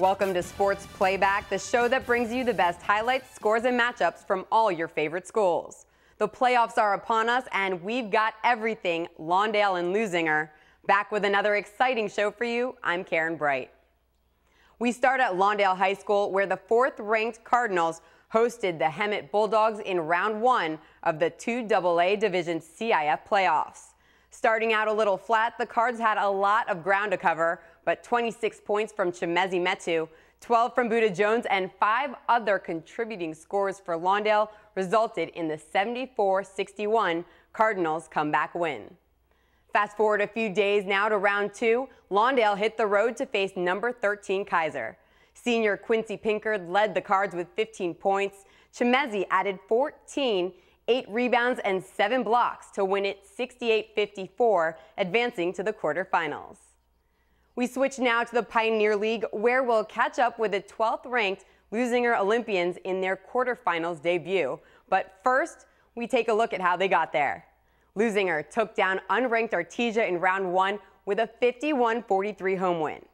Welcome to Sports Playback, the show that brings you the best highlights, scores, and matchups from all your favorite schools. The playoffs are upon us, and we've got everything Lawndale and Leuzinger. Back with another exciting show for you, I'm Karen Bright. We start at Lawndale High School, where the 4th-ranked Cardinals hosted the Hemet Bulldogs in round 1 of the 2AA Division CIF playoffs. Starting out a little flat, the Cards had a lot of ground to cover, but 26 points from Chimezi Metu, 12 from Buda Jones, and 5 other contributing scores for Lawndale resulted in the 74-61 Cardinals comeback win. Fast forward a few days now to round 2, Lawndale hit the road to face number 13 Kaiser. Senior Quincy Pinkard led the Cards with 15 points. Chimezi added 14, 8 rebounds, and 7 blocks to win it 68-54, advancing to the quarterfinals. We switch now to the Pioneer League, where we'll catch up with the 12th-ranked Leuzinger Olympians in their quarterfinals debut. But first, we take a look at how they got there. Leuzinger took down unranked Artesia in round 1 with a 51-43 home win.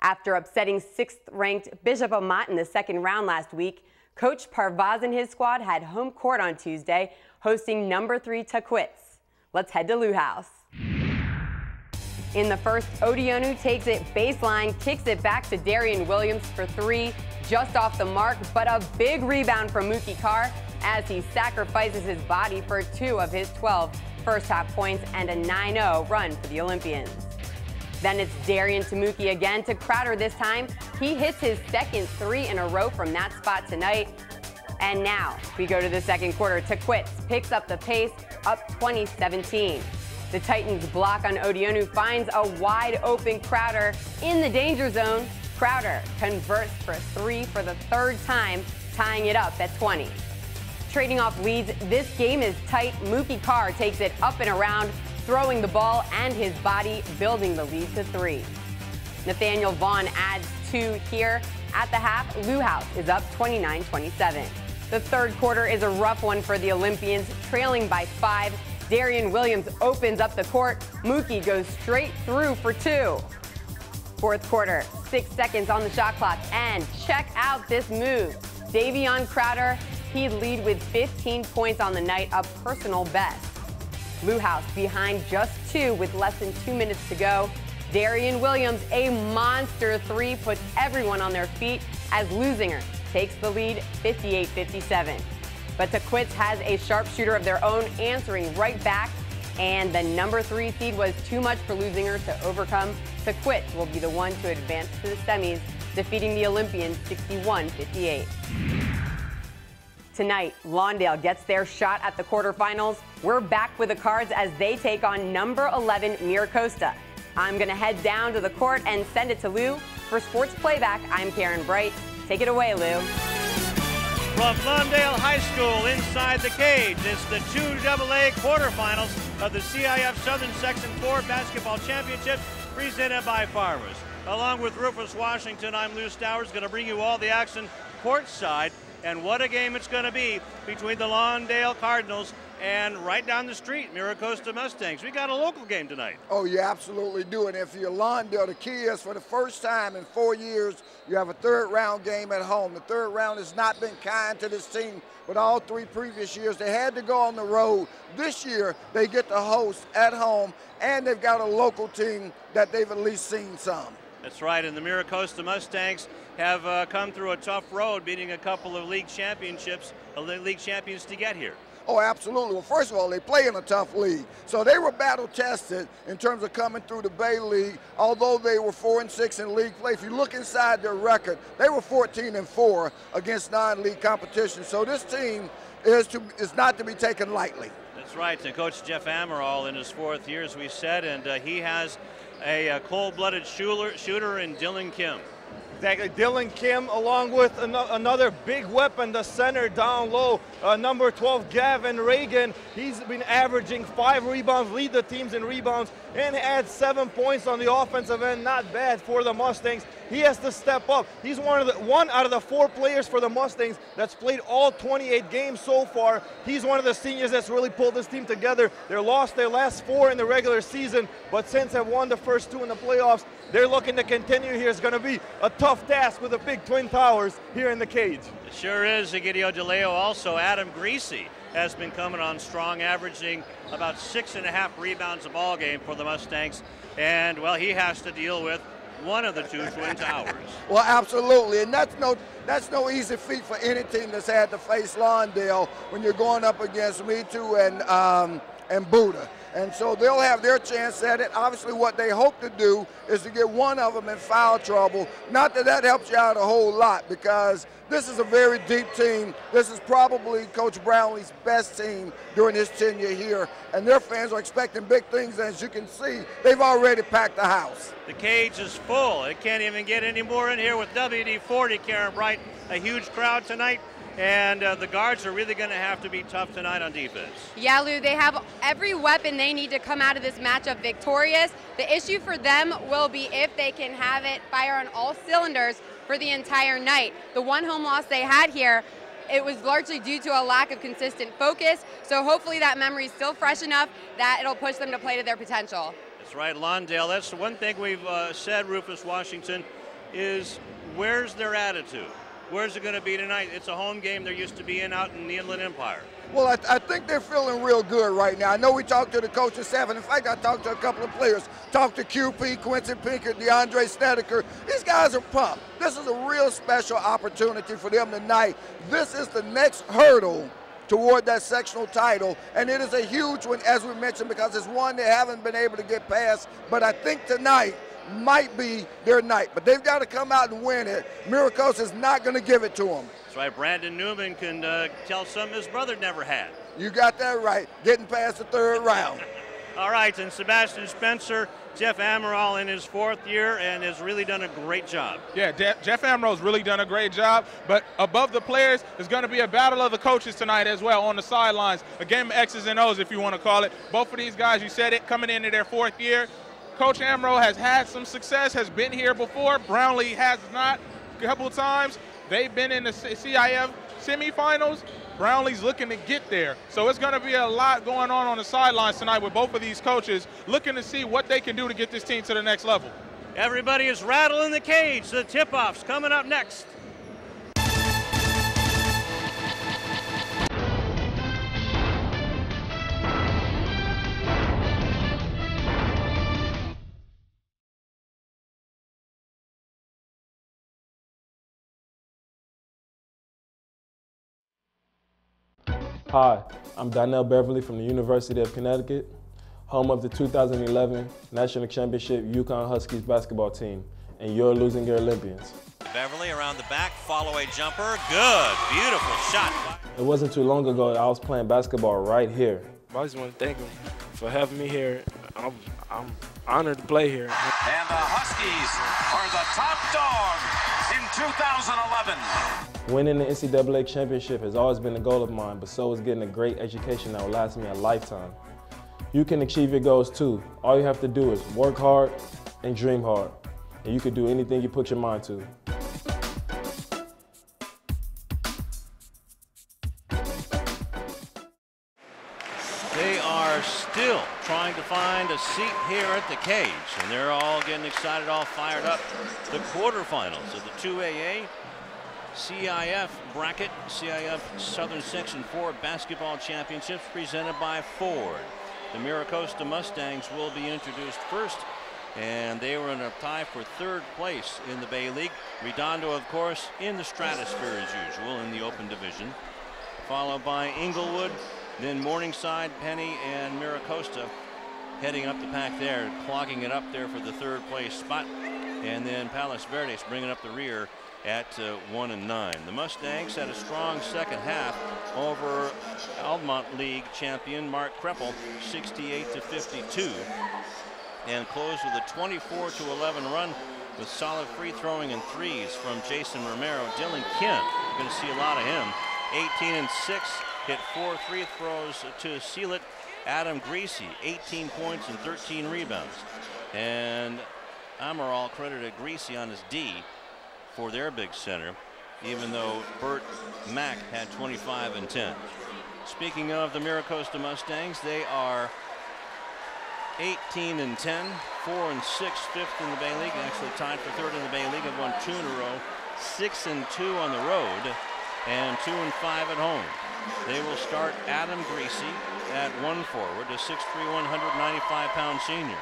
After upsetting 6th-ranked Bishop Amat in the second round last week, Coach Parvaz and his squad had home court on Tuesday, hosting number 3 Taquitz. Let's head to Lou House. In the first, Odionu takes it baseline, kicks it back to Darian Williams for 3, just off the mark, but a big rebound from Mookie Carr as he sacrifices his body for 2 of his 12 first-half points and a 9-0 run for the Olympians. Then it's Darian to Mookie again, to Crowder this time. He hits his second 3 in a row from that spot tonight. And now we go to the second quarter. Taquitz picks up the pace, up 20-17. The Titans' block on Odionu finds a wide-open Crowder in the danger zone. Crowder converts for 3 for the 3rd time, tying it up at 20. Trading off leads, this game is tight. Mookie Carr takes it up and around, throwing the ball and his body, building the lead to 3. Nathaniel Vaughn adds 2 here. At the half, Lou House is up 29-27. The third quarter is a rough one for the Olympians, trailing by 5. Darian Williams opens up the court. Mookie goes straight through for 2. Fourth quarter, 6 seconds on the shot clock, and check out this move. Davion Crowder, he'd lead with 15 points on the night, a personal best. Lou House behind just 2 with less than 2 minutes to go. Darian Williams, a monster 3, puts everyone on their feet as Leuzinger takes the lead 58-57. But Taquitz has a sharpshooter of their own, answering right back, and the number 3 seed was too much for Leuzinger to overcome. Taquitz will be the one to advance to the semis, defeating the Olympians 61-58. Tonight, Lawndale gets their shot at the quarterfinals. We're back with the Cards as they take on number 11 Mira Costa. I'm going to head down to the court and send it to Lou. For Sports Playback, I'm Karen Bright. Take it away, Lou. From Lawndale High School inside the cage, it's the 2AA quarterfinals of the CIF Southern Section 4 Basketball Championship presented by Farmers. Along with Rufus Washington, I'm Lou Stowers, going to bring you all the action courtside. And what a game it's going to be between the Lawndale Cardinals and right down the street, Mira Costa Mustangs. We got a local game tonight. Oh, you absolutely do. And if you're Lawndale, the key is for the first time in 4 years, you have a 3rd round game at home. The 3rd round has not been kind to this team, but all 3 previous years they had to go on the road. This year they get to host at home, and they've got a local team that they've at least seen some. That's right, and the Mira Costa Mustangs have come through a tough road, beating a couple of league champions to get here. Oh, absolutely. Well, first of all, they play in a tough league. So they were battle-tested in terms of coming through the Bay League, although they were 4-6 in league play. If you look inside their record, they were 14-4 against non-league competition. So this team is not to be taken lightly. That's right. And Coach Jeff Amaral in his 4th year, as we said, and he has a cold-blooded shooter in Dylan Kim. Exactly. Dylan Kim, along with another big weapon, the center down low, number 12, Gavin Reagan. He's been averaging 5 rebounds, lead the teams in rebounds, and had 7 points on the offensive end. Not bad for the Mustangs. he has to step up. He's one out of the 4 players for the Mustangs that's played all 28 games so far. He's one of the seniors that's really pulled this team together. They lost their last 4 in the regular season, but since have won the first 2 in the playoffs, they're looking to continue here. It's going to be a tough task with the big Twin Towers here in the cage. It sure is, Egidio DeLeo. Also, Adam Greasy has been coming on strong, averaging about 6.5 rebounds a ball game for the Mustangs. And, well, he has to deal with one of the 2 Twin Towers. Well, absolutely, and that's no easy feat for any team that's had to face Lawndale when you're going up against Me Too and Buddha. And so they'll have their chance at it. Obviously, what they hope to do is to get one of them in foul trouble. Not that that helps you out a whole lot, because this is a very deep team. This is probably Coach Brownlee's best team during his tenure here, and their fans are expecting big things. As you can see, they've already packed the house. The cage is full. It can't even get any more in here with WD-40, Karen Bright. A huge crowd tonight. And the guards are really going to have to be tough tonight on defense. Yeah, Lou, they have every weapon they need to come out of this matchup victorious. The issue for them will be if they can have it fire on all cylinders for the entire night. The one home loss they had here, it was largely due to a lack of consistent focus. So hopefully that memory is still fresh enough that it'll push them to play to their potential. That's right, Lawndale. That's the one thing we've said, Rufus Washington, is where's their attitude? Where's it going to be tonight? It's a home game they're used to being out in the Inland Empire. Well, I think they're feeling real good right now. I know we talked to the coaching staff, and in fact, I talked to a couple of players. Talked to QP, Quincy Pinkert, DeAndre Snedeker. These guys are pumped. This is a real special opportunity for them tonight. This is the next hurdle toward that sectional title, and it is a huge one, as we mentioned, because it's one they haven't been able to get past. But I think tonight might be their night, but they've got to come out and win it. Mira Costa is not going to give it to them. That's right. Brandon Newman can tell something his brother never had. You got that right. Getting past the 3rd round. All right, and Sebastian Spencer, Jeff Amaral in his 4th year, and has really done a great job. Yeah, Jeff Amaril's really done a great job, but above the players, there's going to be a battle of the coaches tonight as well on the sidelines, a game of X's and O's, if you want to call it. Both of these guys, you said it, coming into their 4th year. Coach Amaral has had some success, has been here before. Brownlee has not a couple of times. They've been in the CIF semifinals. Brownlee's looking to get there. So it's going to be a lot going on the sidelines tonight with both of these coaches looking to see what they can do to get this team to the next level. Everybody is rattling the cage. The tip-off's coming up next. Hi, I'm Donnell Beverly from the University of Connecticut, home of the 2011 National Championship UConn Huskies basketball team, and your losing your Olympians. Beverly around the back, follow-away jumper, good, beautiful shot. It wasn't too long ago that I was playing basketball right here. I just want to thank him for having me here. I'm honored to play here. And the Huskies are the top dog in 2011. Winning the NCAA championship has always been a goal of mine, but so is getting a great education that will last me a lifetime. You can achieve your goals too. All you have to do is work hard and dream hard, and you can do anything you put your mind to. They are still trying to find a seat here at the cage, and they're all getting excited, all fired up. The quarterfinals of the 2AA CIF bracket, CIF Southern Section 4 Basketball Championships presented by Ford. The Mira Costa Mustangs will be introduced first, and they were in a tie for 3rd place in the Bay League. Redondo, of course, in the stratosphere as usual in the open division, followed by Inglewood, then Morningside, Penny, and Mira Costa heading up the pack there, clogging it up there for the 3rd place spot, and then Palos Verdes bringing up the rear at 1 and 9. The Mustangs had a strong second half over Altamont League champion Mark Kreppel, 68-52, and closed with a 24-11 run with solid free throwing and threes from Jason Romero. Dylan Kim, you're going to see a lot of him, 18 and 6, hit 4 free throws to seal it. Adam Greasy, 18 points and 13 rebounds. And Amaral credited Greasy on his D for their big center, even though Burt Mack had 25 and 10. Speaking of the Mira Costa Mustangs, they are 18 and 10, 4 and 6, fifth in the Bay League, actually tied for third in the Bay League, have won 2 in a row, 6 and 2 on the road, and 2 and 5 at home. They will start Adam Greasy at 1 forward, a 6'3", 195-pound senior.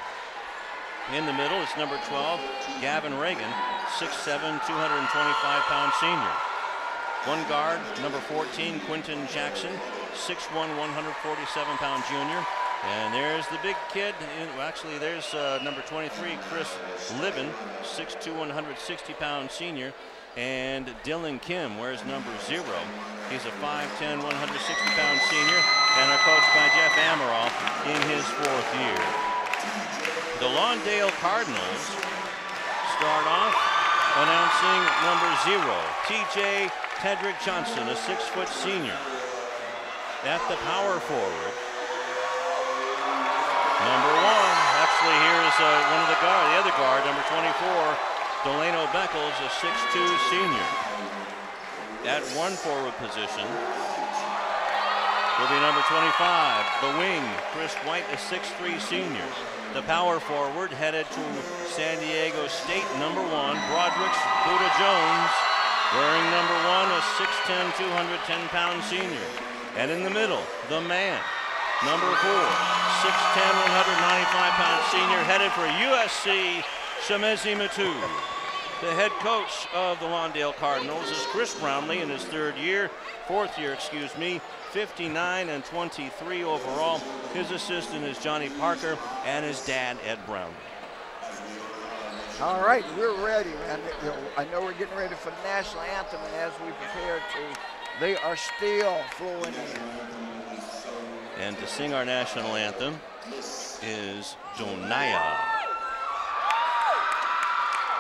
In the middle, it's number 12, Gavin Reagan, 6'7", 225-pound senior. One guard, number 14, Quentin Jackson, 6'1", 147-pound junior. And there's the big kid. Well, actually, there's number 23, Chris Libben, 6'2", 160-pound senior. And Dylan Kim wears number 0. He's a 5'10", 160-pound senior, and are coached by Jeff Amaral in his 4th year. The Lawndale Cardinals start off announcing number 0, TJ Tedrick Johnson, a 6-foot senior. At the power forward, number 1, actually here's one of the other guard, number 24, Delano Beckles, a 6'2" senior. At 1 forward position will be number 25, the wing, Chris White, a 6'3" senior. The power forward headed to San Diego State, number 1, Broderick Buda Jones, wearing number 1, a 6'10", 210-pound senior. And in the middle, the man, number 4, 6'10", 195-pound senior, headed for USC, Shemezi Matu. The head coach of the Lawndale Cardinals is Chris Brownlee in his 4th year, 59 and 23 overall. His assistant is Johnny Parker and his dad, Ed Brownlee. All right, we're ready, man. I know we're getting ready for the national anthem, and as we prepare to, they are still flowing in. And to sing our national anthem is Jonaya.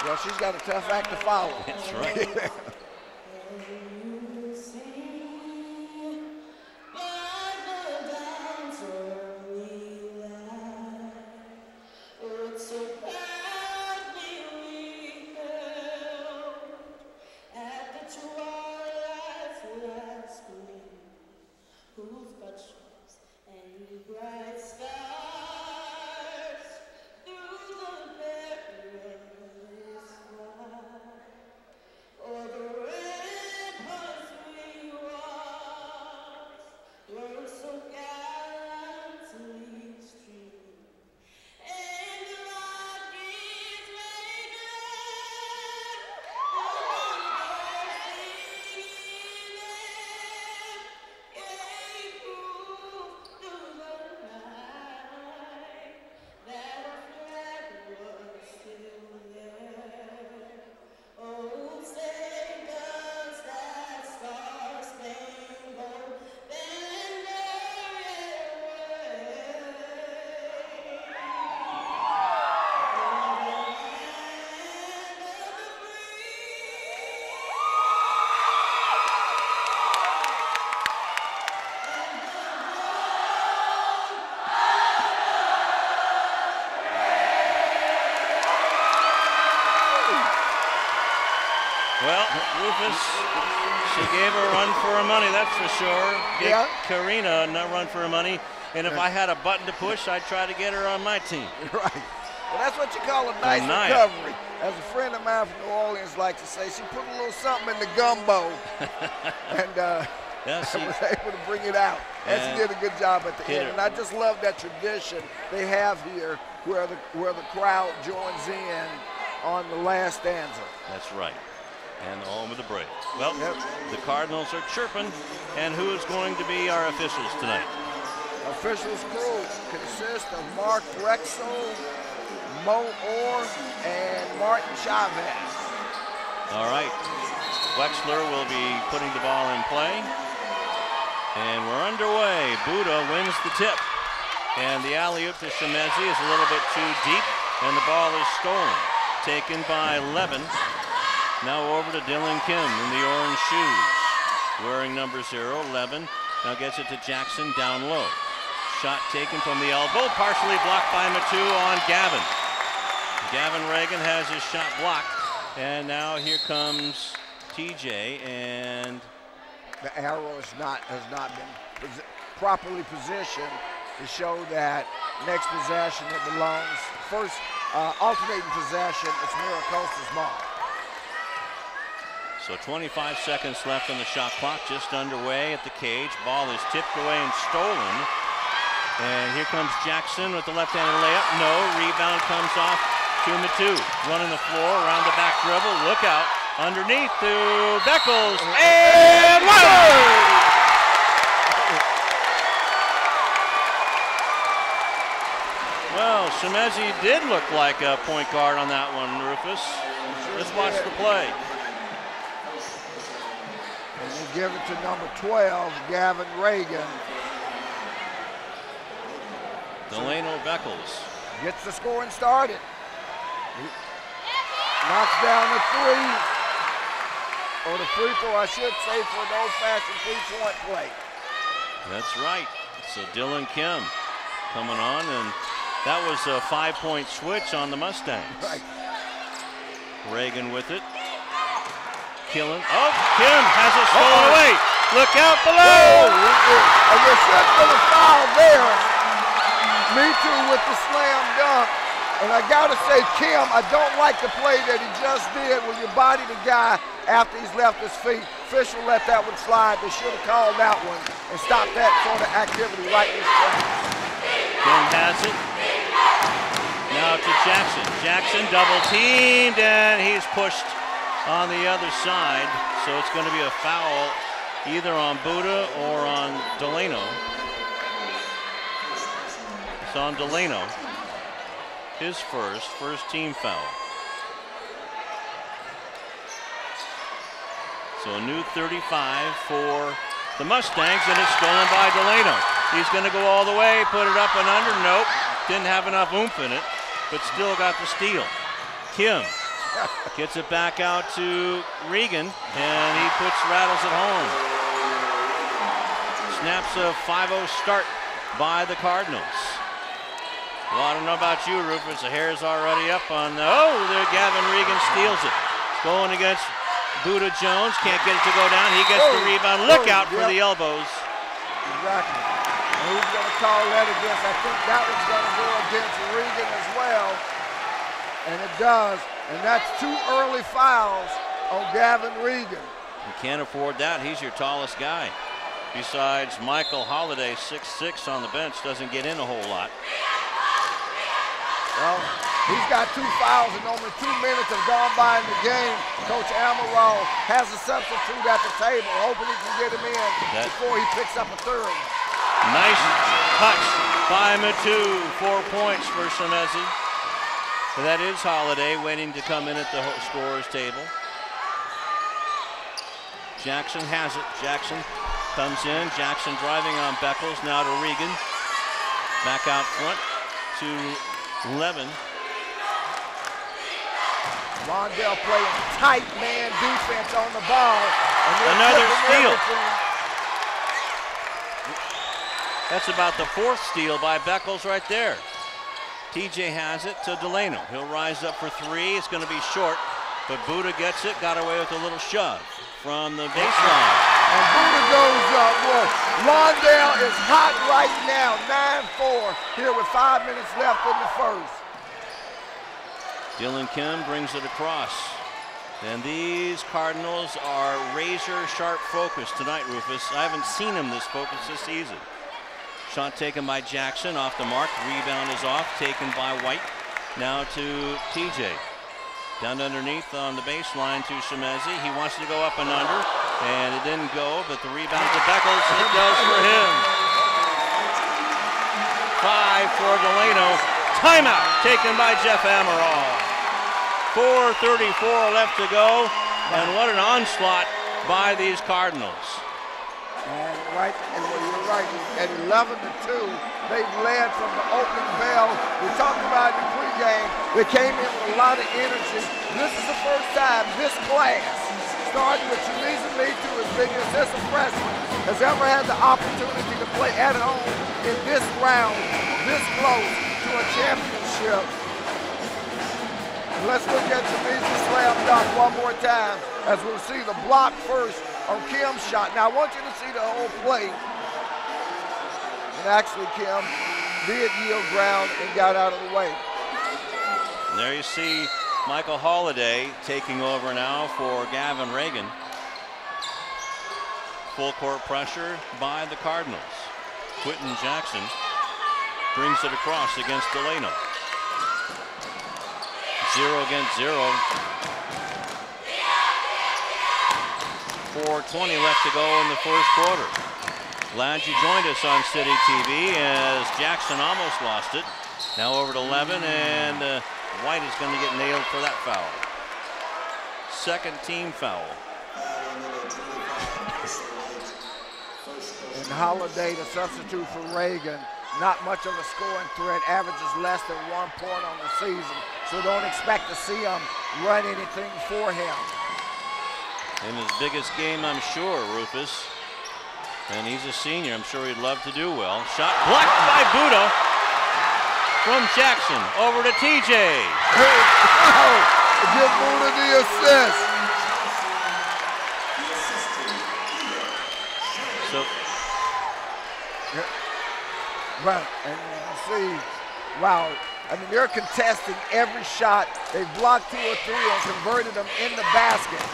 Well, she's got a tough act to follow. That's right. She gave her a run for her money, that's for sure. Gave Karina a run for her money. And if I had a button to push, I'd try to get her on my team. Right. Well, that's what you call a nice recovery. As a friend of mine from New Orleans likes to say, she put a little something in the gumbo. And was able to bring it out. And she did a good job at the end. And I just love that tradition they have here where the crowd joins in on the last stanza. That's right. And all with the Braves. Well, the Cardinals are chirping. And who is going to be our officials tonight? Officials crew consists of Mark Drexel, Mo Orr, and Martin Chavez. All right. Wexler will be putting the ball in play. And we're underway. Buda wins the tip. And the alley-oop to Shemezi is a little bit too deep. And the ball is stolen. Taken by Levin. Now over to Dylan Kim in the orange shoes. Wearing number 0, Levin. Now gets it to Jackson down low. Shot taken from the elbow, partially blocked by Matu on Gavin. Gavin Reagan has his shot blocked, and now here comes TJ, and the arrow has not been properly positioned to show that next possession it belongs. First alternating possession, it's Mira Costa's ball. So 25 seconds left on the shot clock, just underway at the cage. Ball is tipped away and stolen. And here comes Jackson with the left-handed layup. No, rebound comes off to Matu. Running the floor, around the back dribble. Look out, underneath to Beckles. And one! Well, Shemezi did look like a point guard on that one, Rufus. Let's watch the play. And they give it to number 12, Gavin Reagan. Delano Beckles gets the scoring started. Knocks down the three, or the free throw, I should say, for an old-fashioned three-point play. That's right. So Dylan Kim coming on, and that was a 5-point switch on the Mustangs. Right. Reagan with it. Killing. Oh, Kim has it stolen away. Look out below. And there should have been a foul there. Me too with the slam dunk. And I gotta say, Kim, I don't like the play that he just did when you body the guy after he's left his feet. Official let that one slide. They should have called that one and stopped that sort of activity right in his tracks. Kim has it. Now to Jackson. Jackson double teamed, and he's pushed on the other side. So it's going to be a foul either on Buddha or on Delano. It's on Delano. His first team foul. So a new 35 for the Mustangs, and it's stolen by Delano. He's going to go all the way, put it up and under. Nope, didn't have enough oomph in it, but still got the steal. Kim gets it back out to Regan, and he rattles it home. Snaps a 5-0 start by the Cardinals. Well, I don't know about you, Rufus. The hair's already up on the, there Gavin Regan steals it. Going against Buddha Jones, can't get it to go down. He gets the rebound. Look out for the elbows. Exactly. And who's going to call that against? I think that one's going to go against Regan as well. And it does. And that's 2 early fouls on Gavin Regan. You can't afford that. He's your tallest guy. Besides Michael Holiday, 6'6" on the bench, doesn't get in a whole lot. Well, he's got 2 fouls and only 2 minutes have gone by in the game. Coach Amaral has a substitute at the table, hoping he can get him in before he picks up a third. Nice touch by Matu. 4 points for Shemezi. That is Holiday waiting to come in at the scorer's table. Jackson has it. Jackson comes in. Jackson driving on Beckles. Now to Regan. Back out front to Levin. Lawndale playing tight man defense on the ball. Another steal. That's about the 4th steal by Beckles right there. TJ has it to Delano. He'll rise up for 3. It's going to be short, but Buddha gets it. Got away with a little shove from the baseline. And Buddha goes up. Well, Lawndale is hot right now. 9-4 here with 5 minutes left in the first. Dylan Kim brings it across. And these Cardinals are razor-sharp focused tonight, Rufus. I haven't seen them this focused this season. Shot taken by Jackson, off the mark. Rebound is off, taken by White. Now to TJ. Down underneath on the baseline to Shemezi. He wants to go up and under, and it didn't go, but the rebound to Beckles. It does for him. 5 for Delano. Timeout taken by Jeff Amaral. 4:34 left to go, and what an onslaught by these Cardinals. And you're right, at 11-2, they've led from the opening bell. We talked about it in pregame. They came in with a lot of energy. This is the first time this class, starting with Shaliza Mitu as big as this freshman, has ever had the opportunity to play at home in this round, this close to a championship. And let's look at Shamizi's slam dunk one more time as we'll see the block first on Kim's shot. Now I want you to see the whole play. And actually Kim did yield ground and got out of the way. And there you see Michael Holiday taking over now for Gavin Reagan. Full court pressure by the Cardinals. Quentin Jackson brings it across against Delano. 0 against 0. 4:20 left to go in the first quarter. Glad you joined us on City TV as Jackson almost lost it. Now over to Levin, and White is going to get nailed for that foul. Second team foul. And Holiday, the substitute for Reagan, not much of a scoring threat, averages less than 1 point on the season. So don't expect to see him run anything for him. In his biggest game, I'm sure, Rufus. And he's a senior. I'm sure he'd love to do well. Shot blocked by Buddha from Jackson. Over to TJ. Give Buddha the assist. So, right, and you see, wow. I mean, they're contesting every shot. They've blocked 2 or 3 and converted them in the baskets.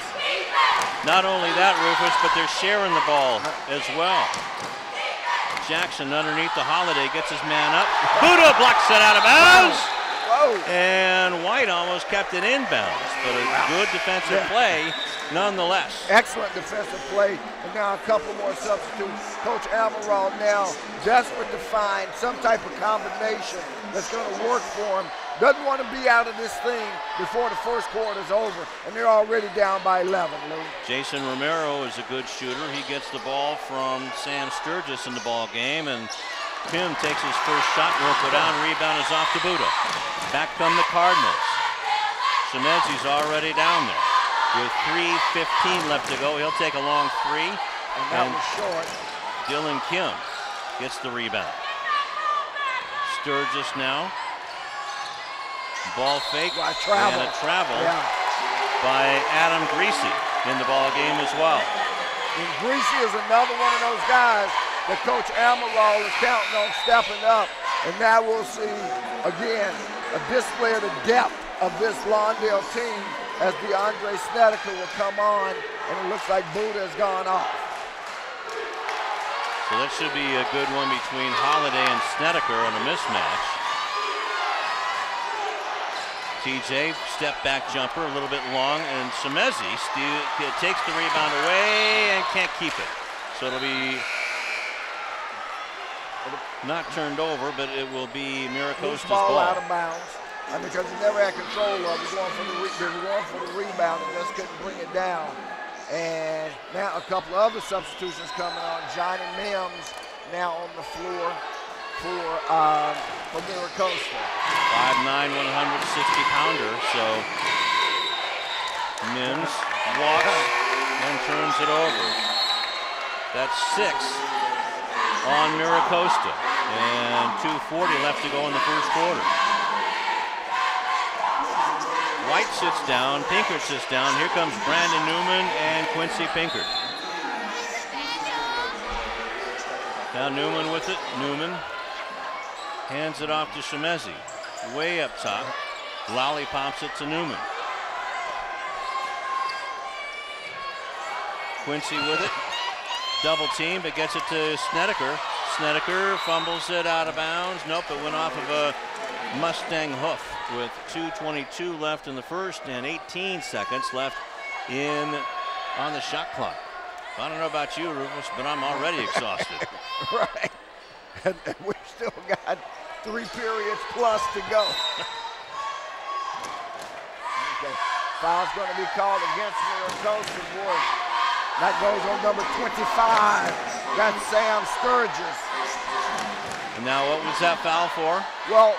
not only that, Rufus, but they're sharing the ball as well. Jackson underneath the Holiday gets his man up. Buddha blocks it out of bounds. Whoa. And White almost kept it inbounds, but a good defensive play nonetheless. Excellent defensive play. And now a couple more substitutes. Coach Amaral now desperate to find some type of combination that's going to work for him. Doesn't want to be out of this thing before the first quarter is over, and they're already down by 11, Lou. Jason Romero is a good shooter. He gets the ball from Sam Sturgis in the ball game, and Kim takes his first shot, won't go down. Rebound is off to Buddha. Back come the Cardinals. Shemezi's already down there. With 3:15 left to go, he'll take a long three. And that was short. Dylan Kim gets the rebound. Sturgis now. Ball fake and a travel by Adam Greasy in the ball game as well. And Greasy is another one of those guys that Coach Amaral is counting on stepping up. And now we'll see, again, a display of the depth of this Lawndale team as DeAndre Snedeker will come on, and it looks like Buddha has gone off. So that should be a good one between Holiday and Snedeker on a mismatch. TJ, step back jumper, a little bit long, and Shemezi takes the rebound away and can't keep it. So it'll be not turned over, but it will be Mira Costa's ball. Out of bounds. And because he never had control of it, they were going for the rebound and just couldn't bring it down. And now a couple of other substitutions coming on. Johnny Mims now on the floor for Mira Costa. 5'9", 160-pounder. So Mims walks and turns it over. That's 6 on Mira Costa. And 2:40 left to go in the first quarter. White sits down, Pinkert sits down. Here comes Brandon Newman and Quincy Pinkert. Now Newman with it. Newman hands it off to Shemezi. Way up top. Lollipops it to Newman. Quincy with it. Double team, but gets it to Snedeker. Snedeker fumbles it out of bounds. Nope, it went off of a Mustang hoof with 2:22 left in the first and 18 seconds left on the shot clock. I don't know about you, Rufus, but I'm already exhausted. Right. And we've still got 3 periods plus to go. Okay. Foul's going to be called against Mira Costa, boy. That goes on number 25. That's Sam Sturgis. And now what was that foul for? Well,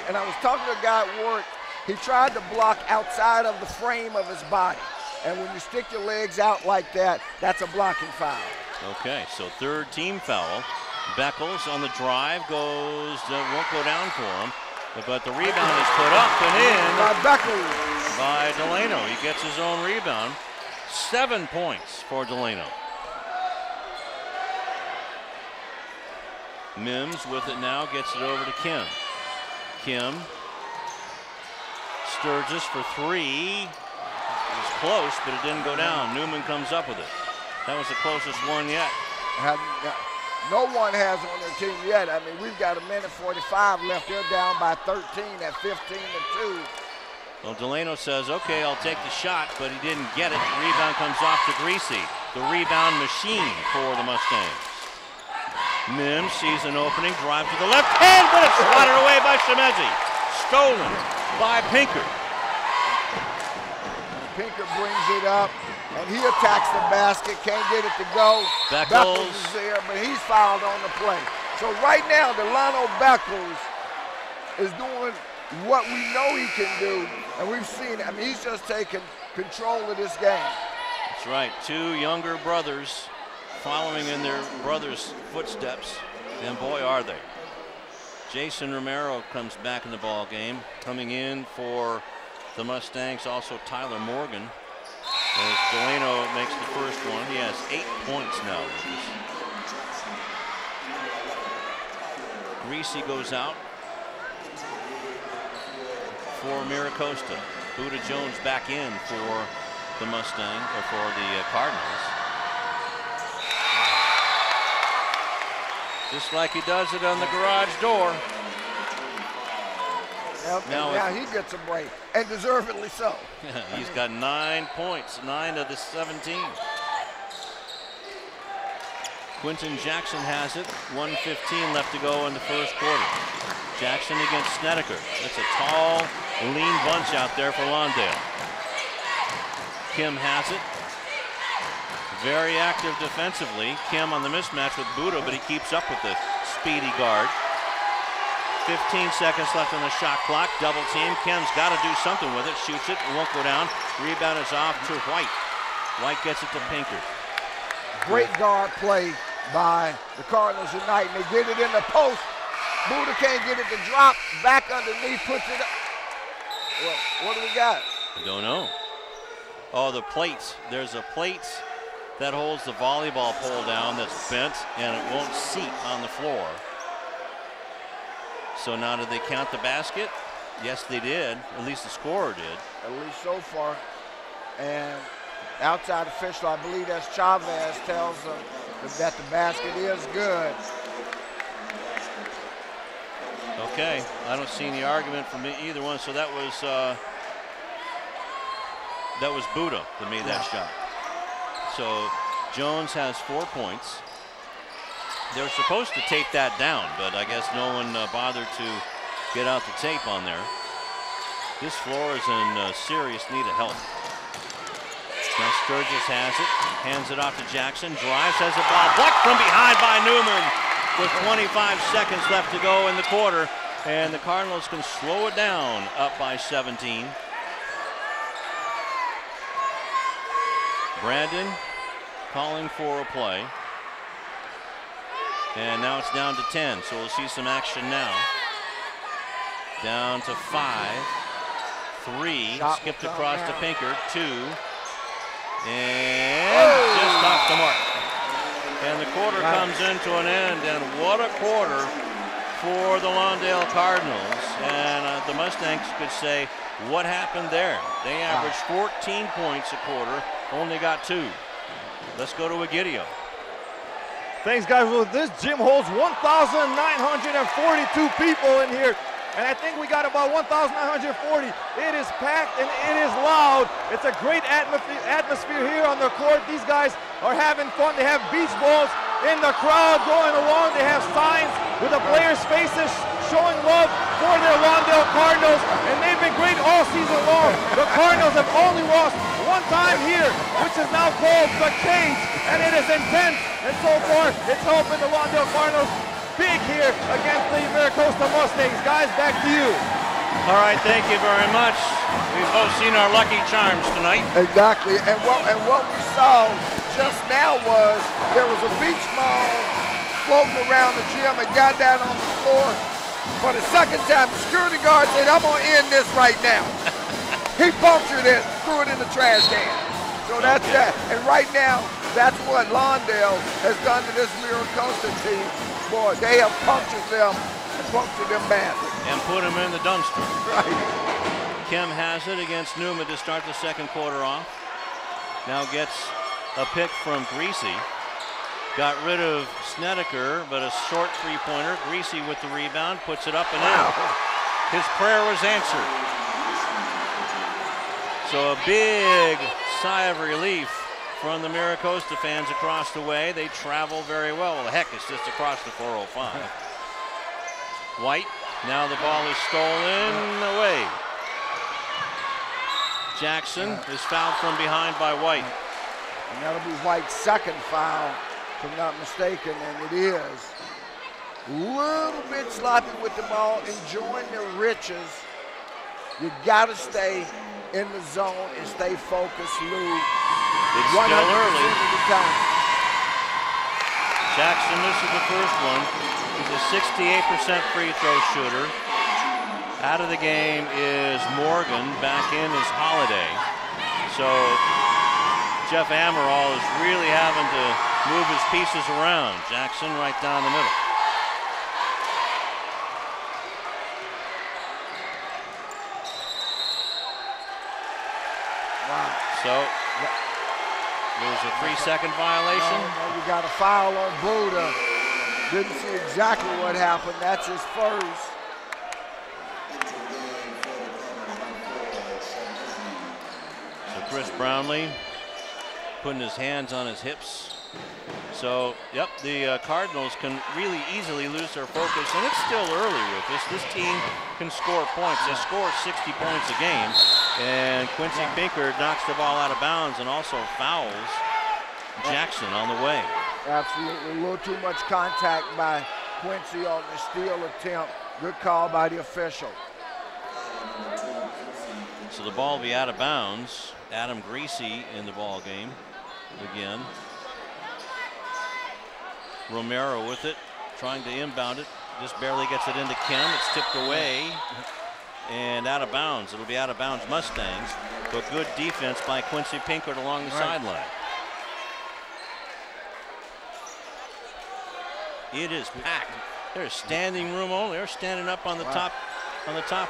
and I was talking to a guy at work. He tried to block outside of the frame of his body. And when you stick your legs out like that, that's a blocking foul. Okay, so third team foul. Beckles on the drive won't go down for him. But the rebound is put up and in by Beckles. by Delano. He gets his own rebound. 7 points for Delano. Mims with it now, gets it over to Kim. Kim. Sturgis for three. It was close, but it didn't go down. Newman comes up with it. That was the closest one yet. No one has on their team yet. I mean, we've got 1:45 left. They're down by 13 at 15-2. Well, Delano says, okay, I'll take the shot, but he didn't get it. The rebound comes off to Greasy, the rebound machine for the Mustangs. Mims sees an opening, drives to the left hand, but it's swatted away by Shemezi. Stolen by Pinker. Pinker brings it up, and he attacks the basket, can't get it to go. Beckles is there, but he's fouled on the play. So right now, Delano Beckles is doing what we know he can do, and we've seen it. I mean, he's just taking control of this game. That's right, two younger brothers following in their brother's footsteps, and boy are they. Jason Romero comes back in the ball game. Coming in for the Mustangs, also Tyler Morgan. As Delano makes the first one, he has 8 points now. Greasy goes out for Mira Costa. Buda Jones back in for the Mustang, or for the Cardinals. Just like he does it on the garage door. Now he gets a break, and deservedly so. He's got 9 points, 9 of the 17. Quentin Jackson has it. 1:15 left to go in the first quarter. Jackson against Snedeker. It's a tall, lean bunch out there for Lawndale. Kim has it. Very active defensively. Kim on the mismatch with Buda, but he keeps up with the speedy guard. 15 seconds left on the shot clock. Double team. Kim's got to do something with it. Shoots it. It won't go down. Rebound is off to White. White gets it to Pinker. Great guard play by the Cardinals tonight. And they get it in the post. Buda can't get it to drop. Back underneath. Puts it up. Well, what do we got? I don't know. Oh, the plates. There's a plate that holds the volleyball pole down that's bent, and it won't seat on the floor. So now did they count the basket? Yes, they did. At least the scorer did. At least so far. And outside official, I believe that's Chavez, tells them that the basket is good. Okay, I don't see any argument from either one. So that was Buda that made that shot. So Jones has 4 points. They were supposed to tape that down, but I guess no one bothered to get out the tape on there. This floor is in serious need of help. Now Sturgis has it, hands it off to Jackson, drives, has a ball blocked from behind by Newman with 25 seconds left to go in the quarter, and the Cardinals can slow it down, up by 17. Brandon calling for a play. And now it's down to 10, so we'll see some action now. Down to 5. 3. Shot skipped across to Pinker. 2. And just off the mark. And the quarter comes into an end, and what a quarter for the Lawndale Cardinals. And the Mustangs could say, what happened there? They averaged 14 points a quarter, only got 2. Let's go to Egidio. Thanks, guys. Well, this gym holds 1,942 people in here, and I think we got about 1,940. It is packed and it is loud. It's a great atmosphere here on the court. These guys are having fun. They have beach balls in the crowd going along. They have signs with the players' faces showing love for their Lawndale Cardinals, and they've been great all season long. The Cardinals have only lost one time here, which is now called the Cage, and it is intense. And so far, it's helping the Lawndale Cardinals big here against the Mira Costa Mustangs. Guys, back to you. All right, thank you very much. We've both seen our lucky charms tonight. Exactly, and what we saw just now was there was a beach ball floating around the gym and got that on the floor. For the second time, the security guard said, I'm going to end this right now. He punctured it, threw it in the trash can. So that's that. And right now, that's what Lawndale has done to this Mira Costa team. Boy, they have punctured them and punctured them badly. And put them in the dumpster. Right. Kim has it against Newman to start the second quarter off. Now gets a pick from Greasy. Got rid of Snedeker, but a short three-pointer. Greasy with the rebound, puts it up and in. His prayer was answered. So a big sigh of relief from the Mira Costa fans across the way. They travel very well. Well, heck, it's just across the 405. White, now the ball is stolen away. Jackson is fouled from behind by White. And that'll be White's second foul, if I'm not mistaken, and it is. Little bit sloppy with the ball, enjoying the riches. You gotta stay in the zone and stay focused, Lou. It's still early. Of the time. Jackson misses the first one. He's a 68% free throw shooter. Out of the game is Morgan. Back in is Holiday. So Jeff Amaral is really having to move his pieces around. Jackson right down the middle. Wow. So there's a 3-second violation. No, you got a foul on Buddha. Didn't see exactly what happened. That's his first. So Chris Brownlee putting his hands on his hips. So, yep, the Cardinals can really easily lose their focus, and it's still early with this. This team can score points. They score 60 points a game, and Quincy Pinkard knocks the ball out of bounds and also fouls Jackson on the way. Absolutely, a little too much contact by Quincy on the steal attempt. Good call by the official. So the ball will be out of bounds. Adam Greasy in the ball game again. Romero with it, trying to inbound it, just barely gets it into Kim. It's tipped away and out of bounds. It'll be out of bounds Mustangs, but good defense by Quincy Pinkard along the sideline. It is packed. There's standing room only. They're standing up on the top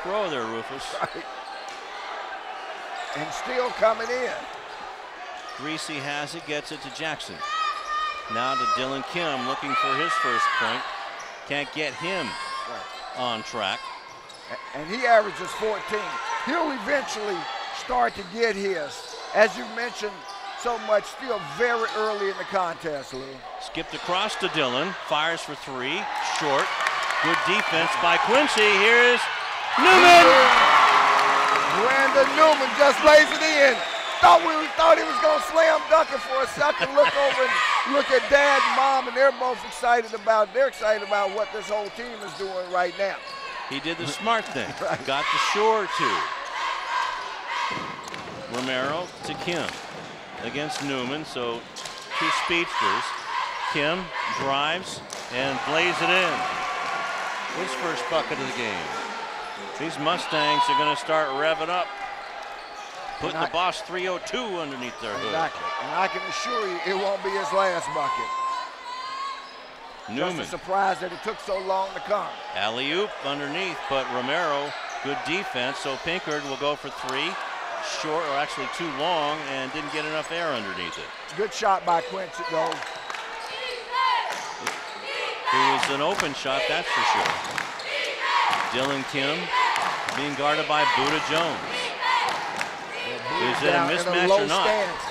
row there, Rufus. Right. And still coming in. Greasy has it, gets it to Jackson. Now to Dylan Kim, looking for his first point. Can't get him on track. And he averages 14. He'll eventually start to get his. As you mentioned so much, still very early in the contest, Lou. Skipped across to Dylan, fires for three, short. Good defense by Quincy. Here's Newman. Brandon Newman just lays it in. Thought he was going to slam dunk it for a second. Look over and look at Dad and Mom, and they're both excited about. They're excited about what this whole team is doing right now. He did the smart thing. Got the shore two. Romero to Kim against Newman. So two speedsters. Kim drives and plays it in. His first bucket of the game. These Mustangs are going to start revving up. Putting the Boss 302 underneath their hood. Exactly. And I can assure you it won't be his last bucket. Newman. Just a surprise that it took so long to come. Alley-oop underneath, but Romero, good defense, so Pinkard will go for three. Short, or actually too long, and didn't get enough air underneath it. Good shot by Quincy, though. It was an open shot, that's for sure. Dylan Kim being guarded by Buddha Jones. Is it a mismatch or not? Stance.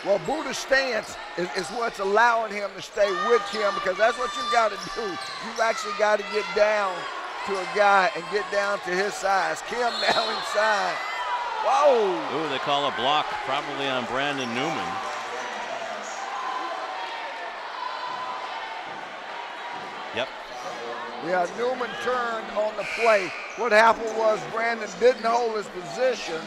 Well, Buddha's stance is what's allowing him to stay with Kim, because that's what you've got to do. You've actually got to get down to a guy and get down to his size. Kim now inside. Whoa. Ooh, they call a block probably on Brandon Newman. Yep. Yeah, Newman turned on the play. What happened was Brandon didn't hold his position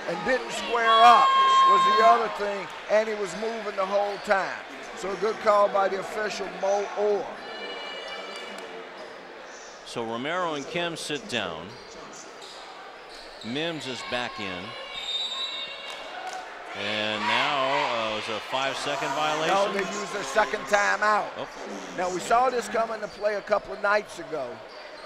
and didn't square up was the other thing, and he was moving the whole time. So a good call by the official, Mo Orr. So Romero and Kim sit down. Mims is back in. And now it was a 5-second violation. No, they used their second timeout. Oh. Now, we saw this come into play a couple of nights ago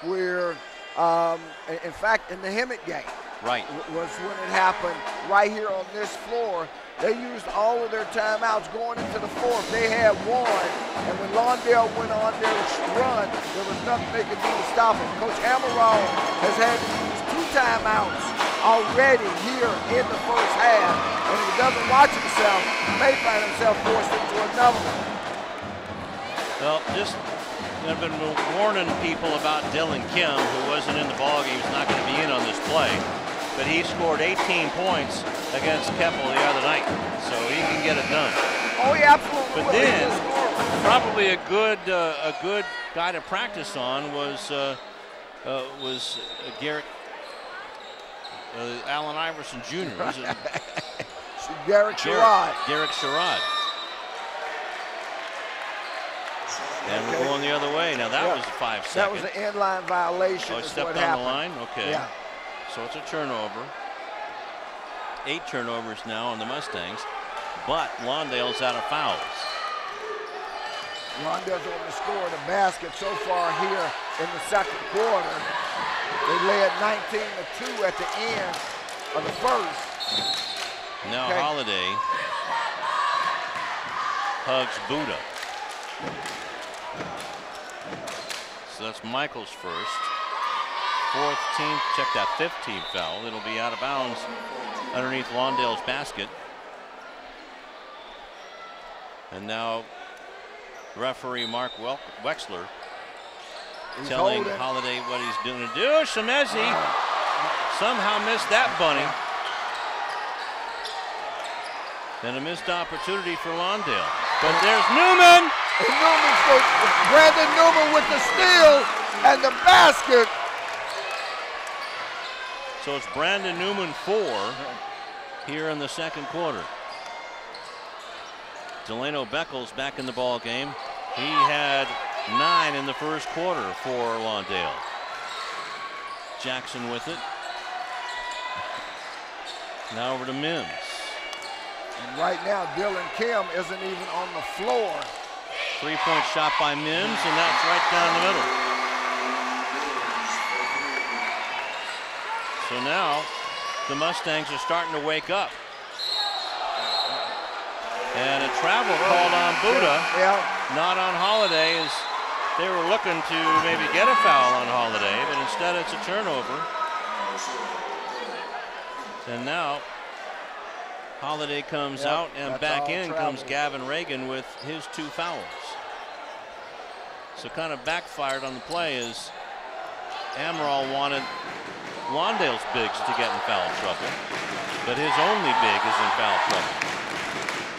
where, in fact, in the Hemet game, right, was when it happened right here on this floor. They used all of their timeouts going into the fourth. They had one, and when Lawndale went on their run, there was nothing they could do to stop them. Coach Amaral has had to use 2 timeouts already here in the first half, and if he doesn't watch himself, he may find himself forced into another one. Well, just I've been warning people about Dylan Kim, who wasn't in the ballgame. He's not going to be in on this play. But he scored 18 points against Keppel the other night, so he can get it done. Oh, he absolutely But will. then, probably a good guy to practice on was Garrett, Allen Iverson Jr. Garrett Sherrod. Garrett Sherrod. And we're going the other way. Now that was a 5-second. That was an inline violation. Oh, is stepped what on happened. the line? Okay. Yeah. So it's a turnover. 8 turnovers now on the Mustangs, but Lawndale's out of fouls. Lawndale's only scored a basket so far here in the second quarter. They led 19-2 at the end of the first. Now Holiday hugs Buddha. So that's Michael's first. 4th team, check that 15th foul. It'll be out of bounds underneath Lawndale's basket. And now referee Mark Wexler telling Holiday what he's going to do. Shemezi somehow missed that bunny. And a missed opportunity for Lawndale. But there's Newman. Brandon Newman with the steal and the basket. So it's Brandon Newman 4 here in the second quarter. Delano Beckles back in the ball game. He had 9 in the first quarter for Lawndale. Jackson with it. Now over to Mims. And right now, Dylan Kim isn't even on the floor. 3-point shot by Mims, and that's right down the middle. So now the Mustangs are starting to wake up. And a travel called on Buddha, not on Holiday, as they were looking to maybe get a foul on Holiday, but instead it's a turnover. And now Holiday comes out, and back in comes Gavin Reagan with his 2 fouls. So kind of backfired on the play as Amaral wanted Lawndale's bigs to get in foul trouble, but his only big is in foul trouble.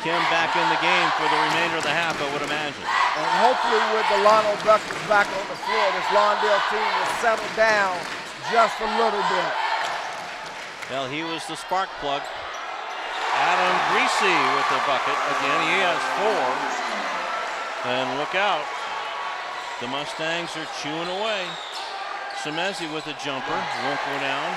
Kim back in the game for the remainder of the half, I would imagine. And hopefully with Delano Beckles back on the floor, this Lawndale team will settle down just a little bit. Well, he was the spark plug. Adam Greasy with the bucket. Again, he has 4. And look out. The Mustangs are chewing away. Shemezi with a jumper. Won't go down.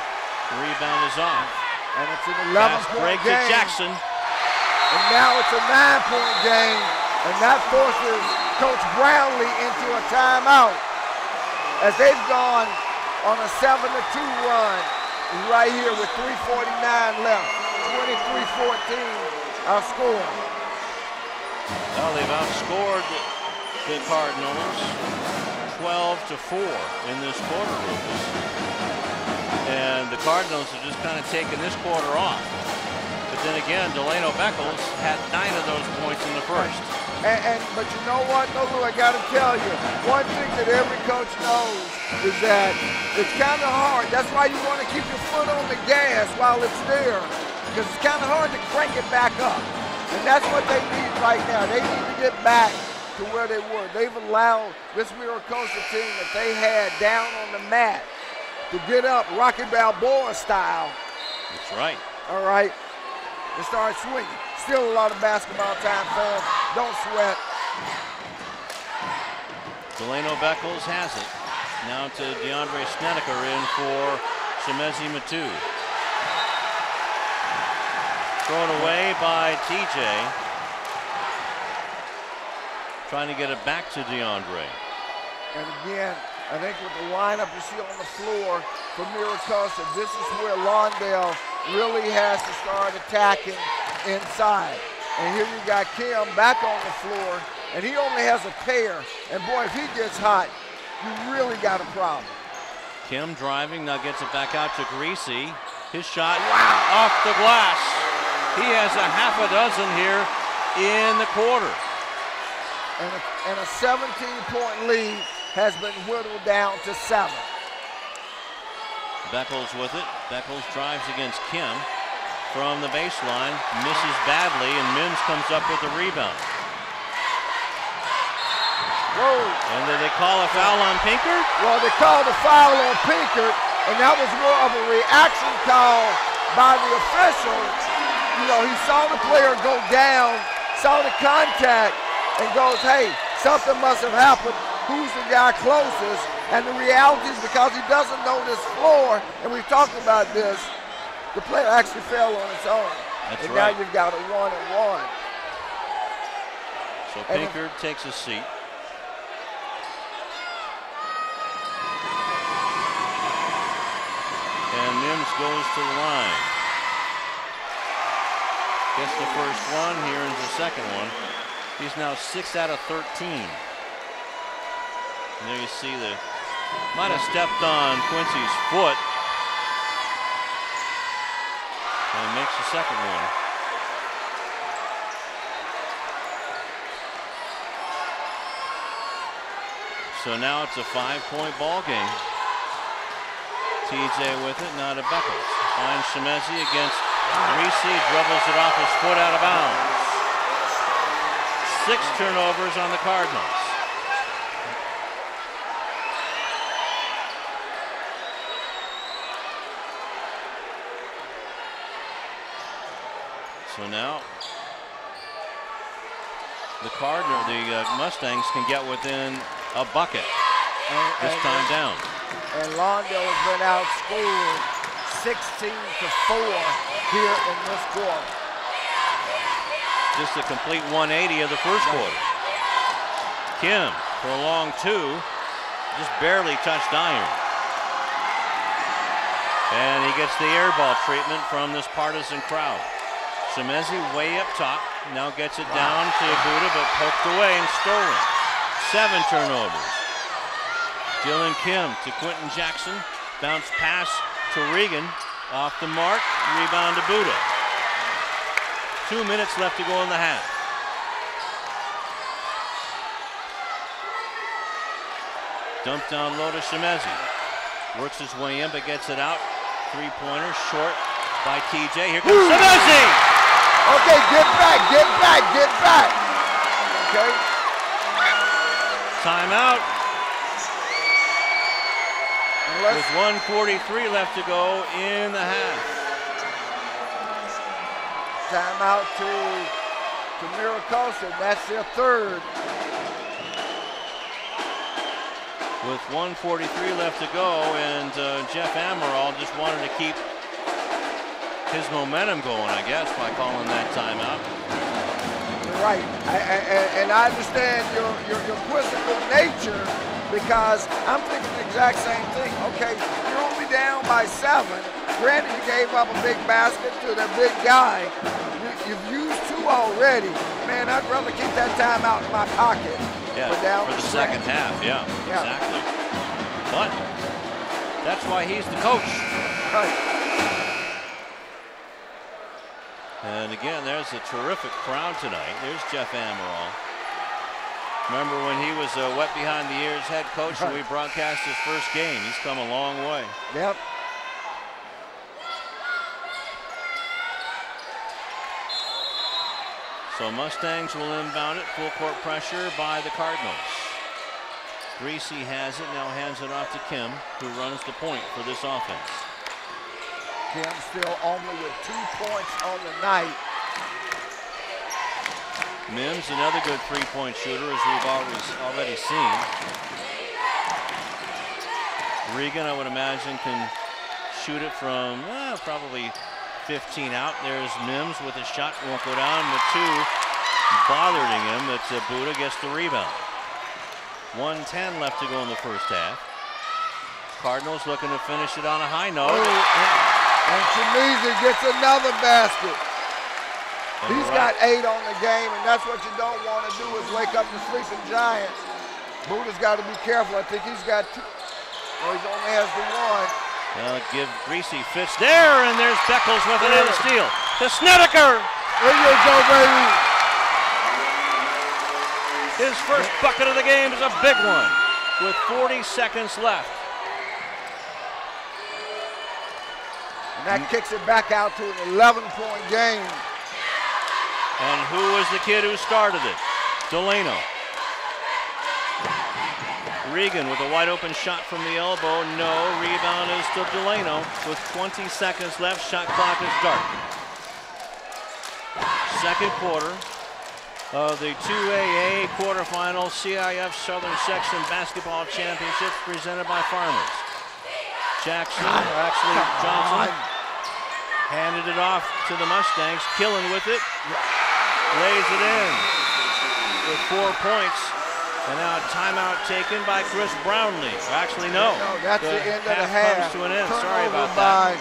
The rebound is off. And it's an 11-point game. To Jackson. And now it's a 9-point game. And that forces Coach Brownlee into a timeout as they've gone on a 7-2 run right here with 3:49 left. 23-14 our score. Well, they've outscored the Cardinals 12-4 in this quarter, Lucas. And the Cardinals have just kind of taken this quarter off. But then again, Delano Beckles had 9 of those points in the first. But you know what, Lou, I got to tell you, one thing that every coach knows is that it's kind of hard. That's why you want to keep your foot on the gas while it's there, because it's kind of hard to crank it back up. And that's what they need right now. They need to get back to where they were. They've allowed this Mira Costa team that they had down on the mat to get up Rocky Balboa style. That's right. All right. And start swinging. Still a lot of basketball time, fans. Don't sweat. Delano Beckles has it. Now to DeAndre Snedeker in for Shemezi Matu. Thrown away by TJ. Trying to get it back to DeAndre. And again, I think with the lineup you see on the floor for Mira Costa, this is where Lawndale really has to start attacking inside. And here you got Kim back on the floor, and he only has a pair. And boy, if he gets hot, you really got a problem. Kim driving, now gets it back out to Greasy. His shot, wow, off the glass. He has a half a dozen here in the quarter. And a 17-point lead has been whittled down to 7. Beckles with it. Beckles drives against Kim from the baseline, misses badly, and Mims comes up with the rebound. Whoa. And did they call a foul on Pinkert? Well, they called a foul on Pinkert, and that was more of a reaction call by the official. You know, he saw the player go down, saw the contact, and goes, hey, something must have happened. Who's the guy closest? And the reality is because he doesn't know this floor, and we've talked about this, the player actually fell on its own. That's and right. Now you've got a 1-and-1. So Pinkert takes a seat. And Mims goes to the line. Gets the first one, here is the second one. He's now 6 out of 13. And there you see might have stepped on Quincy's foot. And makes the second one. So now it's a 5-point ball game. TJ with it, now to Beckles. Finds Shemezi against Greasy, dribbles it off his foot out of bounds. 6 turnovers on the Cardinals. So now the Mustangs can get within a bucket this time down. And Lawndale has been outscored 16-4 here in this quarter. Just a complete 180 of the first quarter. Kim for a long 2, just barely touched iron. And he gets the air ball treatment from this partisan crowd. Shemezi way up top, now gets it down to Buddha, but poked away and stolen. 7 turnovers. Dylan Kim to Quentin Jackson, bounce pass to Regan, off the mark, rebound to Buddha. 2 minutes left to go in the half. Dump down low to Shemezi. Works his way in, but gets it out. 3-pointer short by TJ. Here comes Shemezi! Okay, get back, get back, get back. Okay. Timeout. With 1:43 left to go in the half. Timeout to Mira Costa. That's their 3rd. With 1:43 left to go, and Jeff Amaral just wanted to keep his momentum going, I guess, by calling that timeout. Right, and I understand your quizzical nature, because I'm thinking the exact same thing. Okay, you're only down by 7. Granted, you gave up a big basket to the big guy. You've used 2 already. Man, I'd rather keep that timeout in my pocket. Yeah, for the second half, yeah, exactly. But that's why he's the coach. Right. And again, there's a terrific crowd tonight. There's Jeff Amaral. Remember when he was wet behind the ears head coach and we broadcast his first game? He's come a long way. Yep. So Mustangs will inbound it. Full court pressure by the Cardinals. Greasy has it, now hands it off to Kim, who runs the point for this offense. Kim still only with 2 points on the night. Mims, another good 3-point shooter, as we've already seen. Regan, I would imagine, can shoot it from probably 15 out. There's Mims with a shot, won't go down with 2 bothering him, but Buddha gets the rebound. 1:10 left to go in the first half. Cardinals looking to finish it on a high note. And Chimizi gets another basket. He's got 8 on the game, and that's what you don't want to do is wake up the sleeping giants. Buddha's got to be careful. I think he's got 2. Well, he only has the 1. Give Greasy fits there, and there's Beckles with another steal. To Snedeker. There you go, baby. His first bucket of the game is a big one with 40 seconds left. And that kicks it back out to an 11-point game. And who was the kid who started it? Delano. Regan with a wide open shot from the elbow. No, rebound is to Delano with 20 seconds left. Shot clock is start. Second quarter of the 2AA quarterfinal CIF Southern Section Basketball Championships presented by Farmers. Jackson, or actually Johnson, handed it off to the Mustangs. Killen with it, lays it in with 4 points. And now a timeout taken by Chris Brownlee. Actually, no. No, that's the end of the half. Comes to an end. Turnover Sorry about that.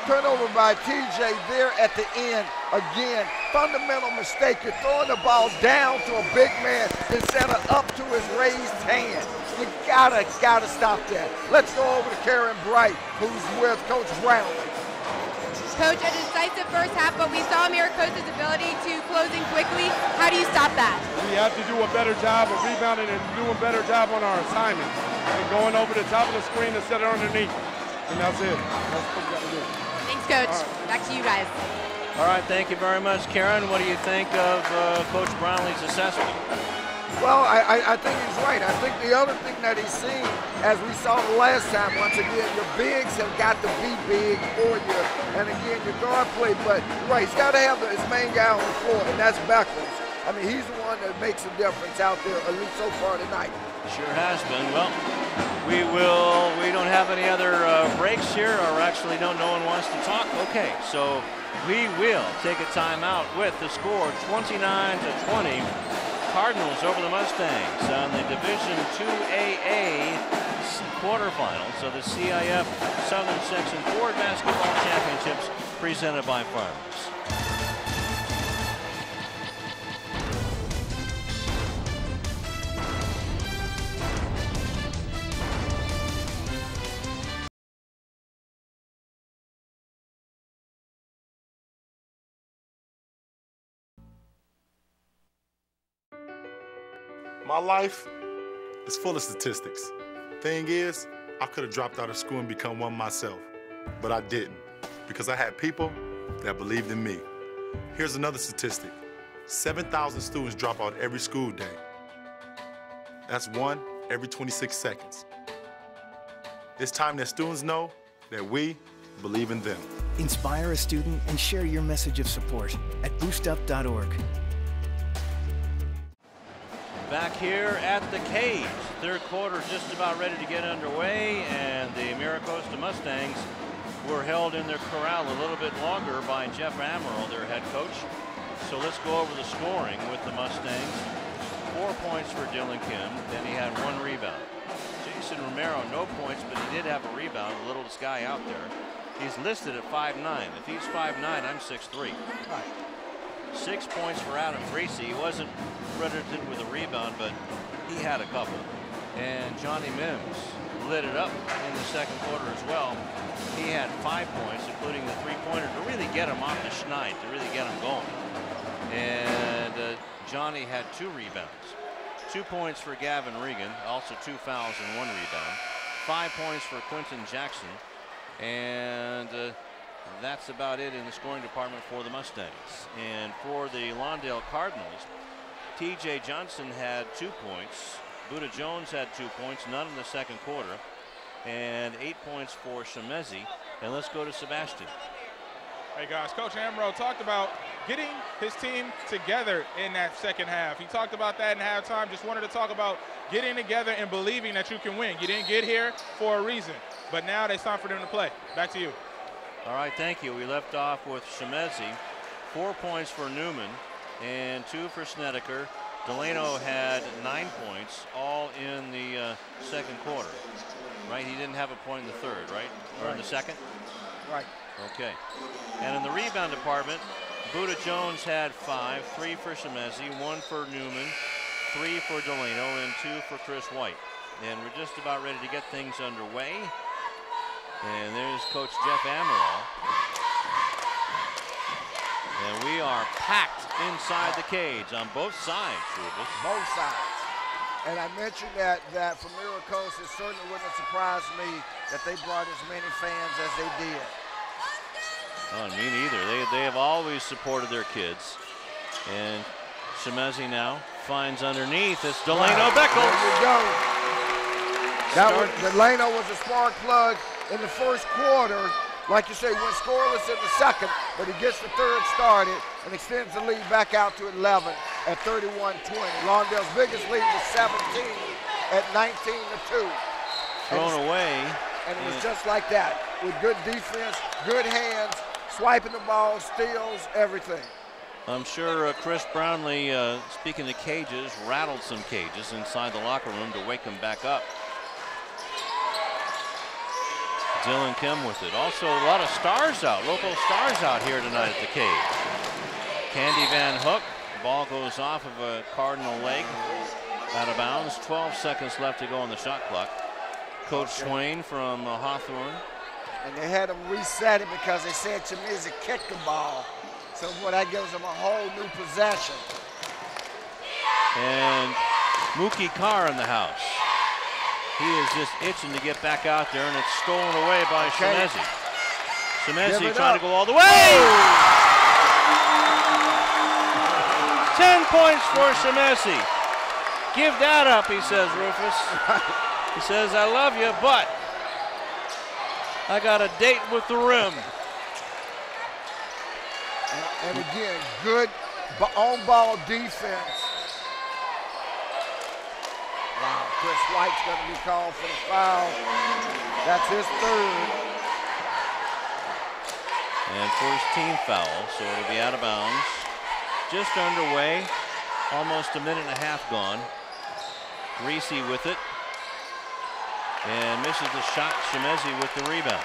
Turnover by TJ there at the end. Again, fundamental mistake. You're throwing the ball down to a big man instead of up to his raised hand. You gotta stop that. Let's go over to Karen Bright, who's with Coach Brownlee. Coach, a decisive first half, but we saw Mira Costa's ability to close in quickly. How do you stop that? We have to do a better job of rebounding and doing a better job on our assignments. And going over the top of the screen instead of underneath. And that's it. That's what we got to do. Thanks, Coach. Back to you guys. All right, thank you very much, Karen. What do you think of Coach Brownlee's assessment? Well, I think he's right. I think the other thing that he's seen, as we saw the last time, once again, your bigs have got to be big for you. And again, your guard play, but right, he's got to have his main guy on the floor, and that's Beckles. I mean, he's the one that makes a difference out there, at least so far tonight. Sure has been. Well, we don't have any other breaks here, or actually no one wants to talk. Okay, so we will take a timeout with the score 29-20. Cardinals over the Mustangs on the Division 2AA quarterfinals of the CIF Southern Section 4 Basketball Championships presented by Farmers. My life is full of statistics. Thing is, I could have dropped out of school and become one myself, but I didn't because I had people that believed in me. Here's another statistic. 7,000 students drop out every school day. That's 1 every 26 seconds. It's time that students know that we believe in them. Inspire a student and share your message of support at boostup.org. Back here at the cage. Third quarter just about ready to get underway, and the Mira Costa Mustangs were held in their corral a little bit longer by Jeff Amaral, their head coach. So let's go over the scoring with the Mustangs. 4 points for Dylan Kim, then he had 1 rebound. Jason Romero, no points, but he did have a rebound, the littlest guy out there. He's listed at 5'9". If he's 5'9", I'm 6'3". 6 points for Adam Greasy. He wasn't credited with a rebound, but he had a couple. And Johnny Mims lit it up in the second quarter as well. He had 5 points, including the 3-pointer to really get him off the schneid, to really get him going. And Johnny had 2 rebounds. 2 points for Gavin Regan, also 2 fouls and 1 rebound. 5 points for Quentin Jackson. And that's about it in the scoring department for the Mustangs. And for the Lawndale Cardinals, TJ Johnson had 2 points. Buddha Jones had 2 points, none in the second quarter. And 8 points for Shemezi. And let's go to Sebastian. Hey guys, Coach Amaral talked about getting his team together in that second half. He talked about that in halftime. Just wanted to talk about getting together and believing that you can win. You didn't get here for a reason, but now it's time for them to play. Back to you. All right, thank you. We left off with Shemezi. 4 points for Newman and 2 for Snedeker. Delano had 9 points, all in the second quarter. Right? He didn't have a point in the third, right? Or in the second? Right. Okay. And in the rebound department, Buda Jones had 5, 3 for Shemezi, 1 for Newman, 3 for Delano, and 2 for Chris White. And we're just about ready to get things underway. And there's Coach Jeff Amaral. And we are packed inside the cage on both sides, Rufus. Both sides. And I mentioned that for Mira Costa, it certainly wouldn't have surprised me that they brought as many fans as they did. Oh, me neither. They have always supported their kids. And Shemezi now finds underneath. It's Delano Beckles. There you go. Delano was a spark plug in the first quarter. Like you say, went scoreless in the second, but he gets the third started and extends the lead back out to 11 at 31-20. Lawndale's biggest lead was 17 at 19-2. Thrown away. And it was just like that, with good defense, good hands, swiping the ball, steals, everything. I'm sure Chris Brownlee, speaking of cages, rattled some cages inside the locker room to wake them back up. Dylan Kim with it. Also a lot of stars out, local stars out here tonight at the cage. Candy Van Hook, ball goes off of a Cardinal leg, out of bounds. 12 seconds left to go on the shot clock. Coach Swain from Hawthorne. And they had him reset it because they said Shemezi kicked the ball. So that gives them a whole new possession. And Mookie Carr in the house. He is just itching to get back out there, and it's stolen away by Shemezi. Shemezi trying to go all the way. 10 points for Shemezi. Give that up, he says, Rufus. He says, I love you, but I got a date with the rim. And again, good on-ball defense. Wow, Chris White's going to be called for the foul. That's his third. And first team foul, so it'll be out of bounds. Just underway, almost a minute and a half gone. Greasy with it. And misses the shot. Shemezi with the rebound.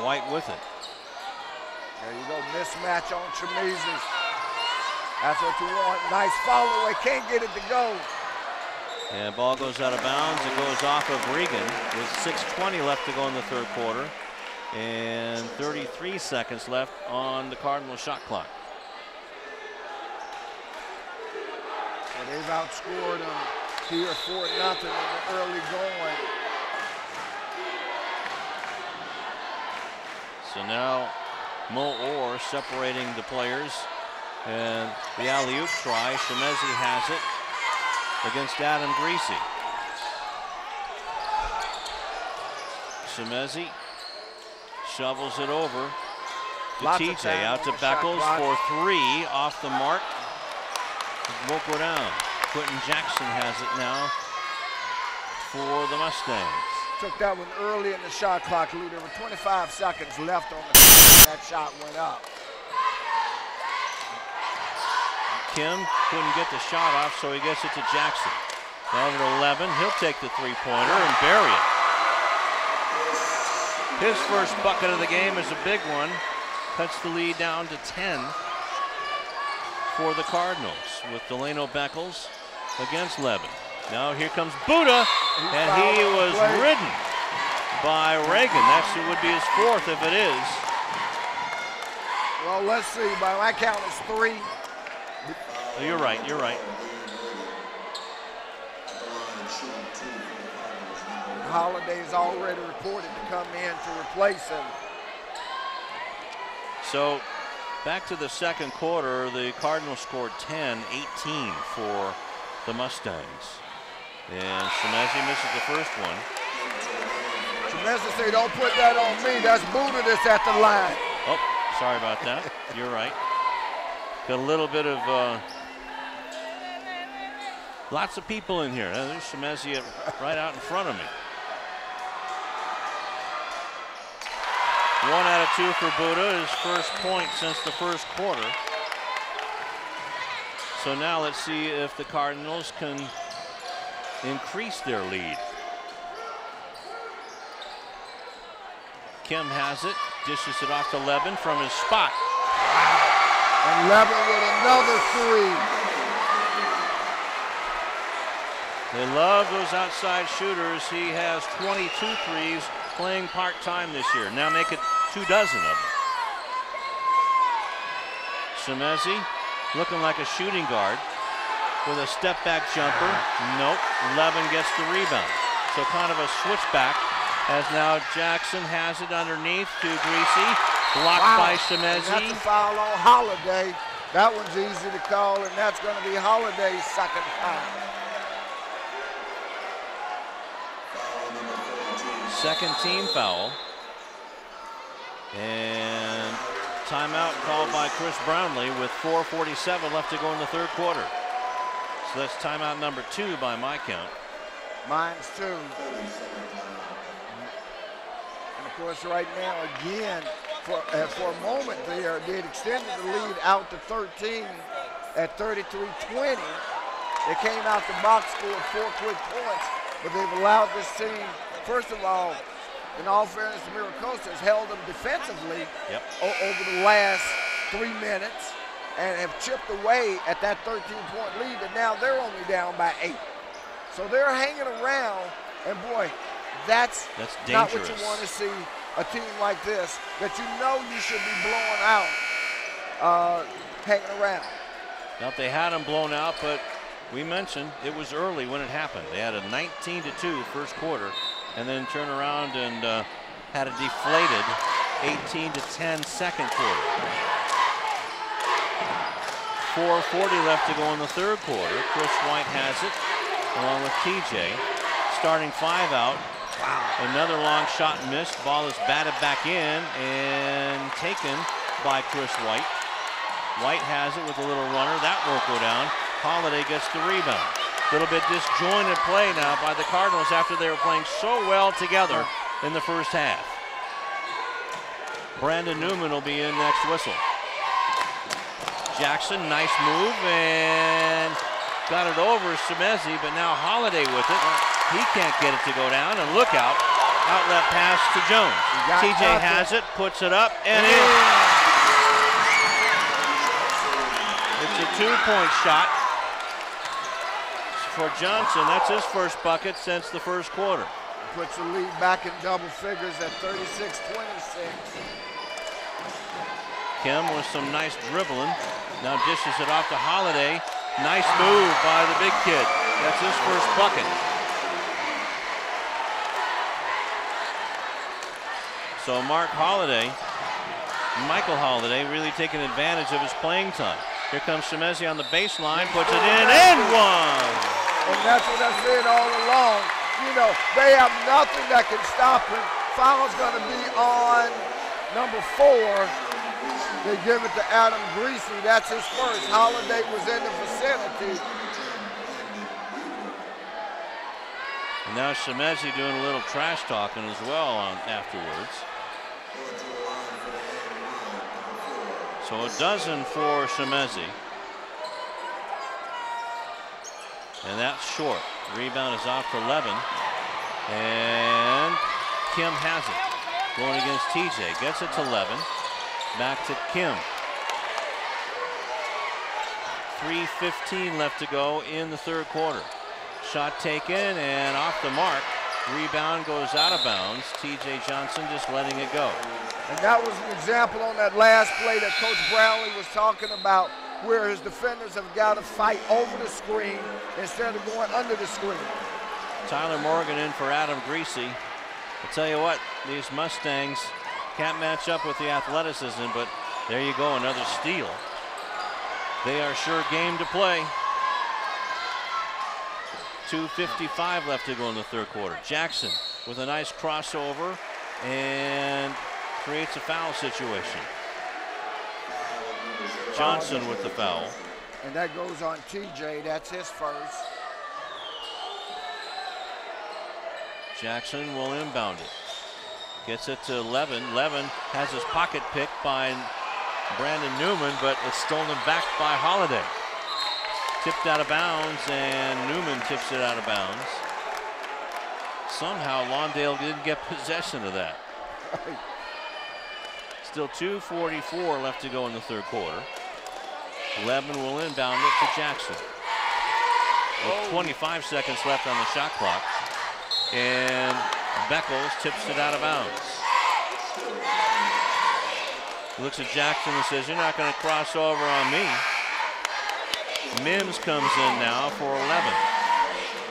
White with it. There you go, mismatch on Shemezi. That's what you want. Nice follow away, can't get it to go. And ball goes out of bounds. It goes off of Regan with 6:20 left to go in the third quarter. And 33 seconds left on the Cardinal shot clock. So they've outscored them here 4-0 in the early going. So now Mo Orr separating the players. And the alley-oop try. Shemezi has it against Adam Greasy. Shemezi shovels it over to TJ. Out to Beckles for 3 off the mark. It won't go down. Quentin Jackson has it now for the Mustangs. Took that one early in the shot clock, Lou. There were 25 seconds left on the clock. That shot went up. Kim couldn't get the shot off, so he gets it to Jackson. Over to 11. He'll take the three-pointer and bury it. His first bucket of the game is a big one. Cuts the lead down to 10 for the Cardinals with Delano Beckles against Levin. Now here comes Buda, and he was ridden by Reagan. That would be his 4th if it is. Well, let's see. By my count, it's 3. Oh, you're right, you're right. Holiday's already reported to come in to replace him. So back to the second quarter, the Cardinals scored 10-18 for the Mustangs. And Shemezi misses the first one. Shemezi say, don't put that on me. That's Buda that's at the line. Oh, sorry about that. You're right. Got a little bit of Lots of people in here. There's Shemezi right out in front of me. 1 out of 2 for Buddha, his first point since the first quarter. So now let's see if the Cardinals can increase their lead. Kim has it, dishes it off to Levin from his spot. And Levin with another 3. They love those outside shooters. He has 22 threes, playing part-time this year. Now make it 24 of them. Shemezi looking like a shooting guard with a step-back jumper. Nope, Levin gets the rebound. So kind of a switchback as now Jackson has it underneath to Greasy. Blocked by Shemezi. That's a foul on Holiday. That one's easy to call, and that's going to be Holiday's second foul. Second team foul. And timeout called by Chris Brownlee with 4:47 left to go in the third quarter. So that's timeout number 2 by my count. Mine's 2. And of course, right now, again, for a moment there, they had extended the lead out to 13 at 33-20. They came out the box, scored 4 quick points, but they've allowed this team, first of all, in all fairness, Mira Costa has held them defensively over the last 3 minutes and have chipped away at that 13-point lead, and now they're only down by 8. So they're hanging around, and boy, that's not what you want to see, a team like this, that you know you should be blowing out, hanging around. Now they had them blown out, but we mentioned it was early when it happened. They had a 19-2 first quarter, and then turn around and had a deflated 18-10 second quarter. 4:40 left to go in the third quarter. Chris White has it, along with TJ. Starting 5 out. Wow. Another long shot missed. Ball is batted back in and taken by Chris White. White has it with a little runner. That won't go down. Holiday gets the rebound. A little bit disjointed play now by the Cardinals after they were playing so well together in the first half. Brandon Newman will be in next whistle. Jackson, nice move, and got it over Shemezi, but now Holiday with it. He can't get it to go down, and look out. Outlet pass to Jones. TJ has it, puts it up, and in. It's a 2-point shot for Johnson. That's his first bucket since the first quarter. Puts the lead back in double figures at 36-26. Kim with some nice dribbling. Now dishes it off to Holiday. Nice move by the big kid. That's his first bucket. So Michael Holiday really taking advantage of his playing time. Here comes Shemezi on the baseline, puts it in, and one! And that's what I said all along. You know, they have nothing that can stop him. Foul's going to be on number 4. They give it to Adam Greasy. That's his first. Holiday was in the vicinity. And now Shemezi doing a little trash talking as well afterwards. So a dozen for Shemezi. And that's short. Rebound is off for Levin. And Kim has it. Going against TJ. Gets it to Levin. Back to Kim. 3:15 left to go in the third quarter. Shot taken and off the mark. Rebound goes out of bounds. TJ Johnson just letting it go. And that was an example on that last play that Coach Brownlee was talking about, where his defenders have got to fight over the screen instead of going under the screen. Tyler Morgan in for Adam Greasy. I'll tell you what, these Mustangs can't match up with the athleticism, but there you go, another steal. They are sure game to play. 2:55 left to go in the third quarter. Jackson with a nice crossover and creates a foul situation. Johnson with the foul. And that goes on TJ. That's his first. Jackson will inbound it. Gets it to Levin. Levin has his pocket picked by Brandon Newman, but it's stolen back by Holiday. Tipped out of bounds, and Newman tips it out of bounds. Somehow Lawndale didn't get possession of that. Still 2:44 left to go in the third quarter. Levin will inbound it to Jackson. With 25 seconds left on the shot clock. And Beckles tips it out of bounds. Looks at Jackson and says, "You're not going to cross over on me." Mims comes in now for 11.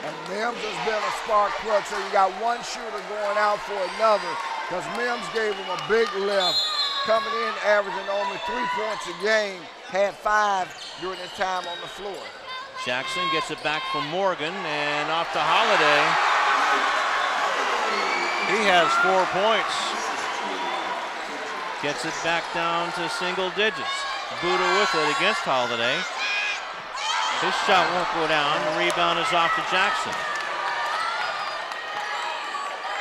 And Mims has been a spark plug, so you got one shooter going out for another, because Mims gave him a big lift. Coming in, averaging only 3 points a game, had 5 during his time on the floor. Jackson gets it back from Morgan and off to Holiday. He has 4 points. Gets it back down to single digits. Buddha with it against Holiday. His shot won't go down. The rebound is off to Jackson.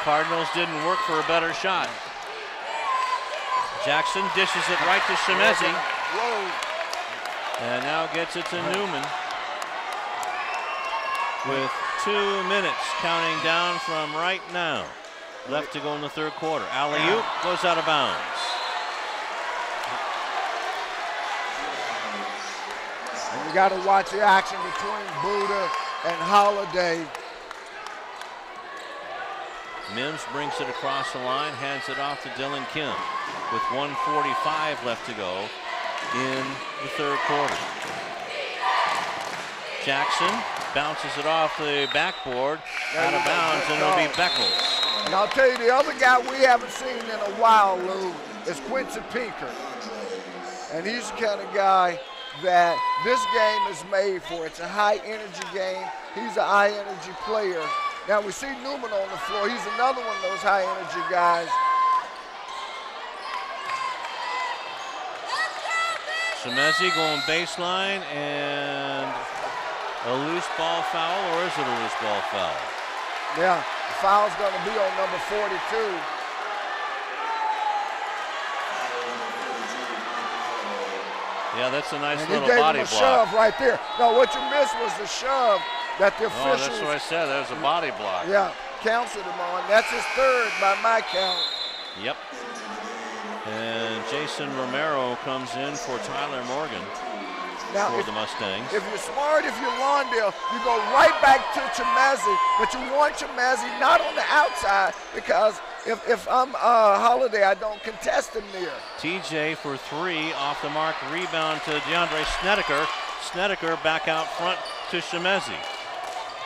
Cardinals didn't work for a better shot. Jackson dishes it right to Shemezi. And now gets it to Newman. With 2 minutes counting down from right now. Left to go in the third quarter. Alley-oop goes out of bounds. And you got to watch the action between Buddha and Holiday. Mims brings it across the line, hands it off to Dylan Kim with 1:45 left to go in the third quarter. Jackson bounces it off the backboard, out of bounds, and it'll be Beckles. And I'll tell you, the other guy we haven't seen in a while, Lou, is Quincy Pinker. And he's the kind of guy that this game is made for. It's a high-energy game. He's a high-energy player. Now, we see Newman on the floor. He's another one of those high-energy guys. Shemezi going baseline, and a loose ball foul, or is it a loose ball foul? Yeah, the foul's going to be on number 42. Yeah, that's a nice and little he gave body him a block. Shove right there. No, what you missed was the shove that the officials. Oh, that's what I said. There's a body block. Yeah, counted him on. That's his third by my count. Yep. And Jason Romero comes in for Tyler Morgan for the Mustangs. If you're smart, if you're Lawndale, you go right back to Chemezi, but you want Chemezi not on the outside, because if I'm Holiday, I don't contest him there. TJ for 3 off the mark. Rebound to DeAndre Snedeker. Snedeker back out front to Shemezi.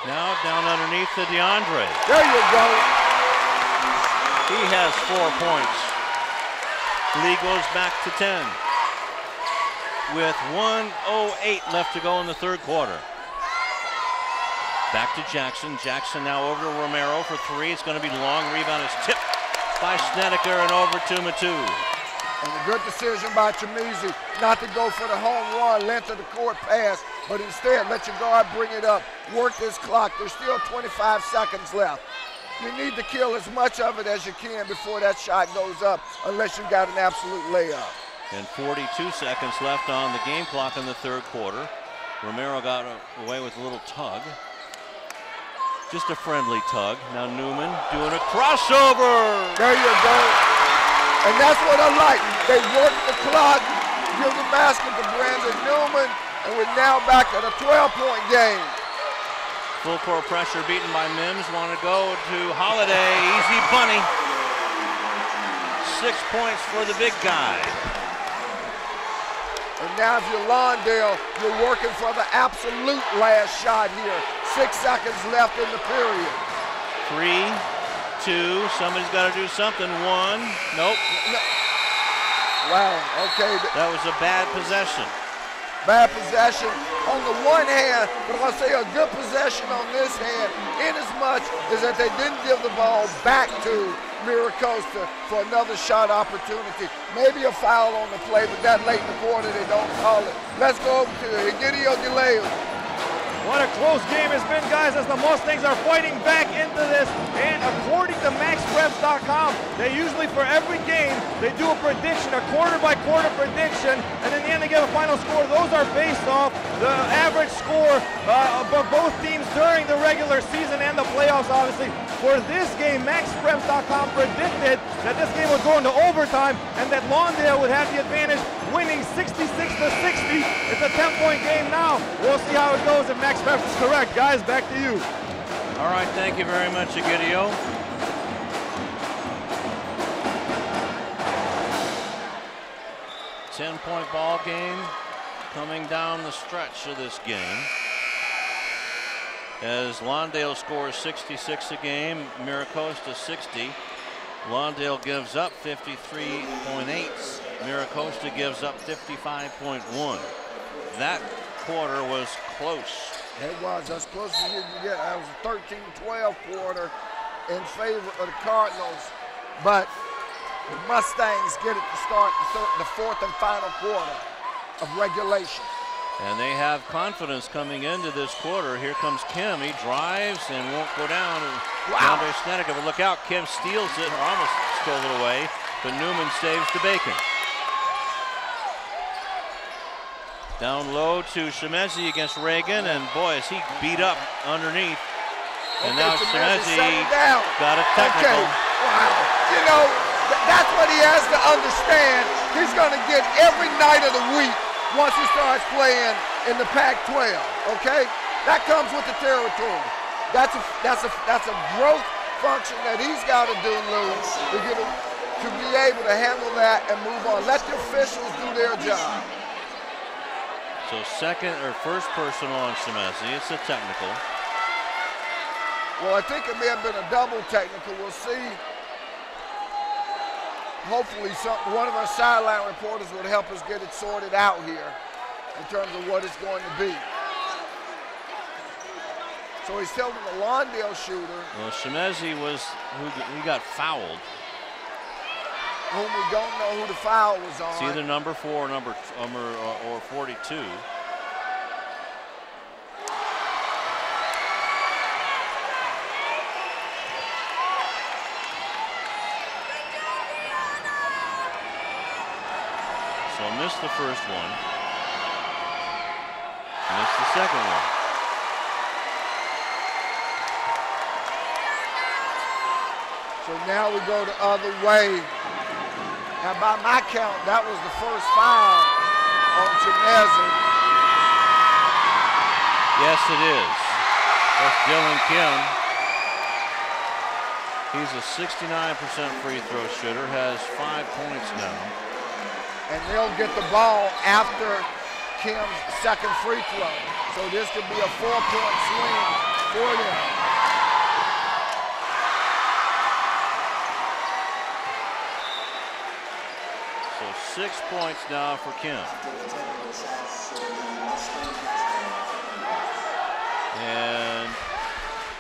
Now down underneath to DeAndre. There you go. He has 4 points. Lead goes back to 10 with 1:08 left to go in the third quarter. Back to Jackson. Jackson now over to Romero for 3. It's going to be long. Rebound is tipped by Snedeker and over to Matu. And a good decision by Chemezi not to go for the home run, length of the court pass, but instead let your guard bring it up, work this clock. There's still 25 seconds left. You need to kill as much of it as you can before that shot goes up, unless you got an absolute layup. And 42 seconds left on the game clock in the third quarter. Romero got away with a little tug. Just a friendly tug. Now Newman doing a crossover. There you go. And that's what I like. They work the clock, give the basket to Brandon Newman, and we're now back at a 12-point game. Full court pressure beaten by Mims. Want to go to Holiday. Easy bunny. 6 points for the big guy. And now if you're Lawndale, you're working for the absolute last shot here. 6 seconds left in the period. 3, 2, somebody's got to do something. 1, nope. No. Wow, okay. That was a bad possession. Bad possession on the one hand, but I'll say a good possession on this hand, in as much as that they didn't give the ball back to Mira Costa for another shot opportunity. Maybe a foul on the play, but that late in the quarter they don't call it. Let's go over to Egidio DeLeo. What a close game it's been, guys, as the Mustangs are fighting back into this. And according to MaxPreps.com, they usually, for every game, they do a prediction, a quarter-by-quarter prediction, and in the end they give a final score. Those are based off the average score of both teams during the regular season and the playoffs, obviously. For this game, MaxPreps.com predicted that this game would go into overtime and that Lawndale would have the advantage, winning 66-60. It's a 10-point game now. We'll see how it goes if Max Preps is correct. Guys, back to you. All right, thank you very much, Egidio. Ten-point ball game coming down the stretch of this game. As Lawndale scores 66 a game, Mira Costa 60. Lawndale gives up 53.8. Mira Costa gives up 55.1. That quarter was close. It was as close as you can get. It was a 13-12 quarter in favor of the Cardinals, but the Mustangs get it to start the fourth and final quarter of regulation. And they have confidence coming into this quarter. Here comes Kim. He drives and won't go down. Wow. DeAndre Snedeker, but look out, Kim steals it, or almost stole it away, but Newman saves the bacon. Down low to Shemezi against Reagan, and boy, is he beat up underneath. And now Shemezi got a technical. Okay. Wow. You know, that's what he has to understand. He's going to get every night of the week once he starts playing in the Pac-12, okay? That comes with the territory. That's a growth function that he's got to do, Lou, to be able to handle that and move on. Let the officials do their job. So second or first personal on Shemezi. It's a technical. Well, I think it may have been a double technical. We'll see. Hopefully one of our sideline reporters would help us get it sorted out here in terms of what it's going to be. So he's telling the Lawndale shooter. Well, Shemezi was he got fouled. Whom we don't know who the foul was on. It's either number 4 or 42. So missed the first one. Missed the second one. So now we go the other way. Now, by my count, that was the first foul on Shemezi. Yes, it is. That's Dylan Kim. He's a 69% free throw shooter, has 5 points now. And they'll get the ball after Kim's second free throw. So this could be a 4-point swing for them. So 6 points now for Kim. And,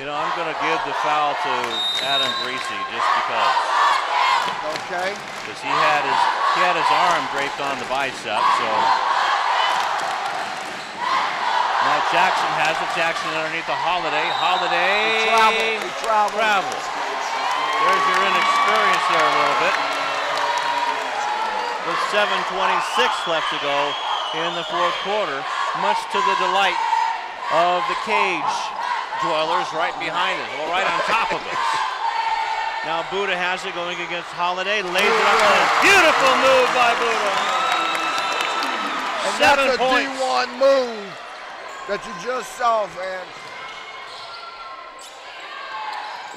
you know, I'm going to give the foul to Adam Greasy just because. Okay. Because he had his arm draped on the bicep, so. Now Jackson has it. Jackson underneath the Holiday. Holiday. He travels. There's your inexperience there a little bit. With 7:26 left to go in the fourth quarter, much to the delight of the cage dwellers right behind us, well, right on top of us. Now Buddha has it going against Holiday, lays it up, and a beautiful move by Buddha. And 7 that's a points. D1 move that you just saw, fans.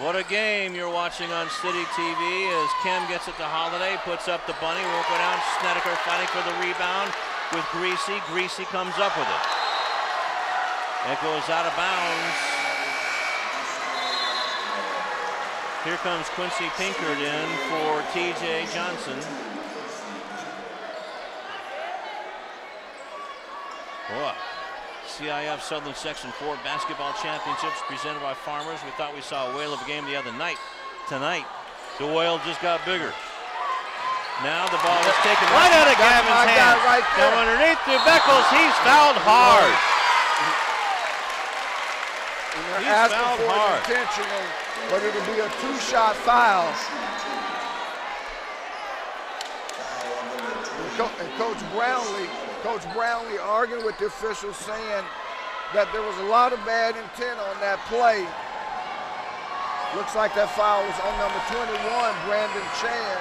What a game you're watching on City TV as Kim gets it to Holiday, puts up the bunny, won't go down. Snedeker fighting for the rebound with Greasy. Greasy comes up with it. It goes out of bounds. Here comes Quincy Pinkard in for TJ Johnson. Boy. CIF Southern Section 4 Basketball Championships presented by Farmers. We thought we saw a whale of a game the other night. Tonight, the whale just got bigger. Now the ball is taken right out of Gavin's hands. Right now underneath to Beckles. He's fouled hard. They're He's asking fouled for hard. an intentional, but it'll be a 2-shot foul. And Coach Brownlee arguing with the officials saying that there was a lot of bad intent on that play. Looks like that foul was on number 21, Brandon Chan.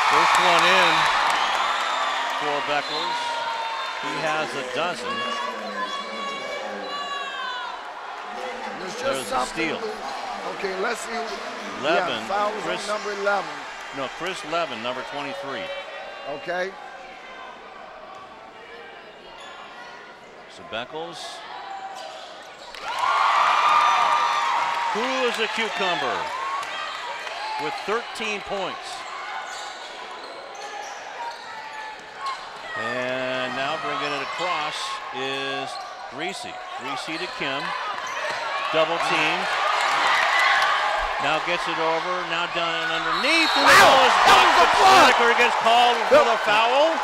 First one in for Beckles. He has a dozen. There's a steal. Okay, let's see. Levin. Yeah, foul was Chris, on number 11. No, Chris Levin, number 23. Okay. So Beckles. Cool as a cucumber with 13 points. And now bringing it across is Reese. Reese to Kim. Double team. Now gets it over. Now down and underneath. And the ball is blocked. But Snedeker gets called for the foul.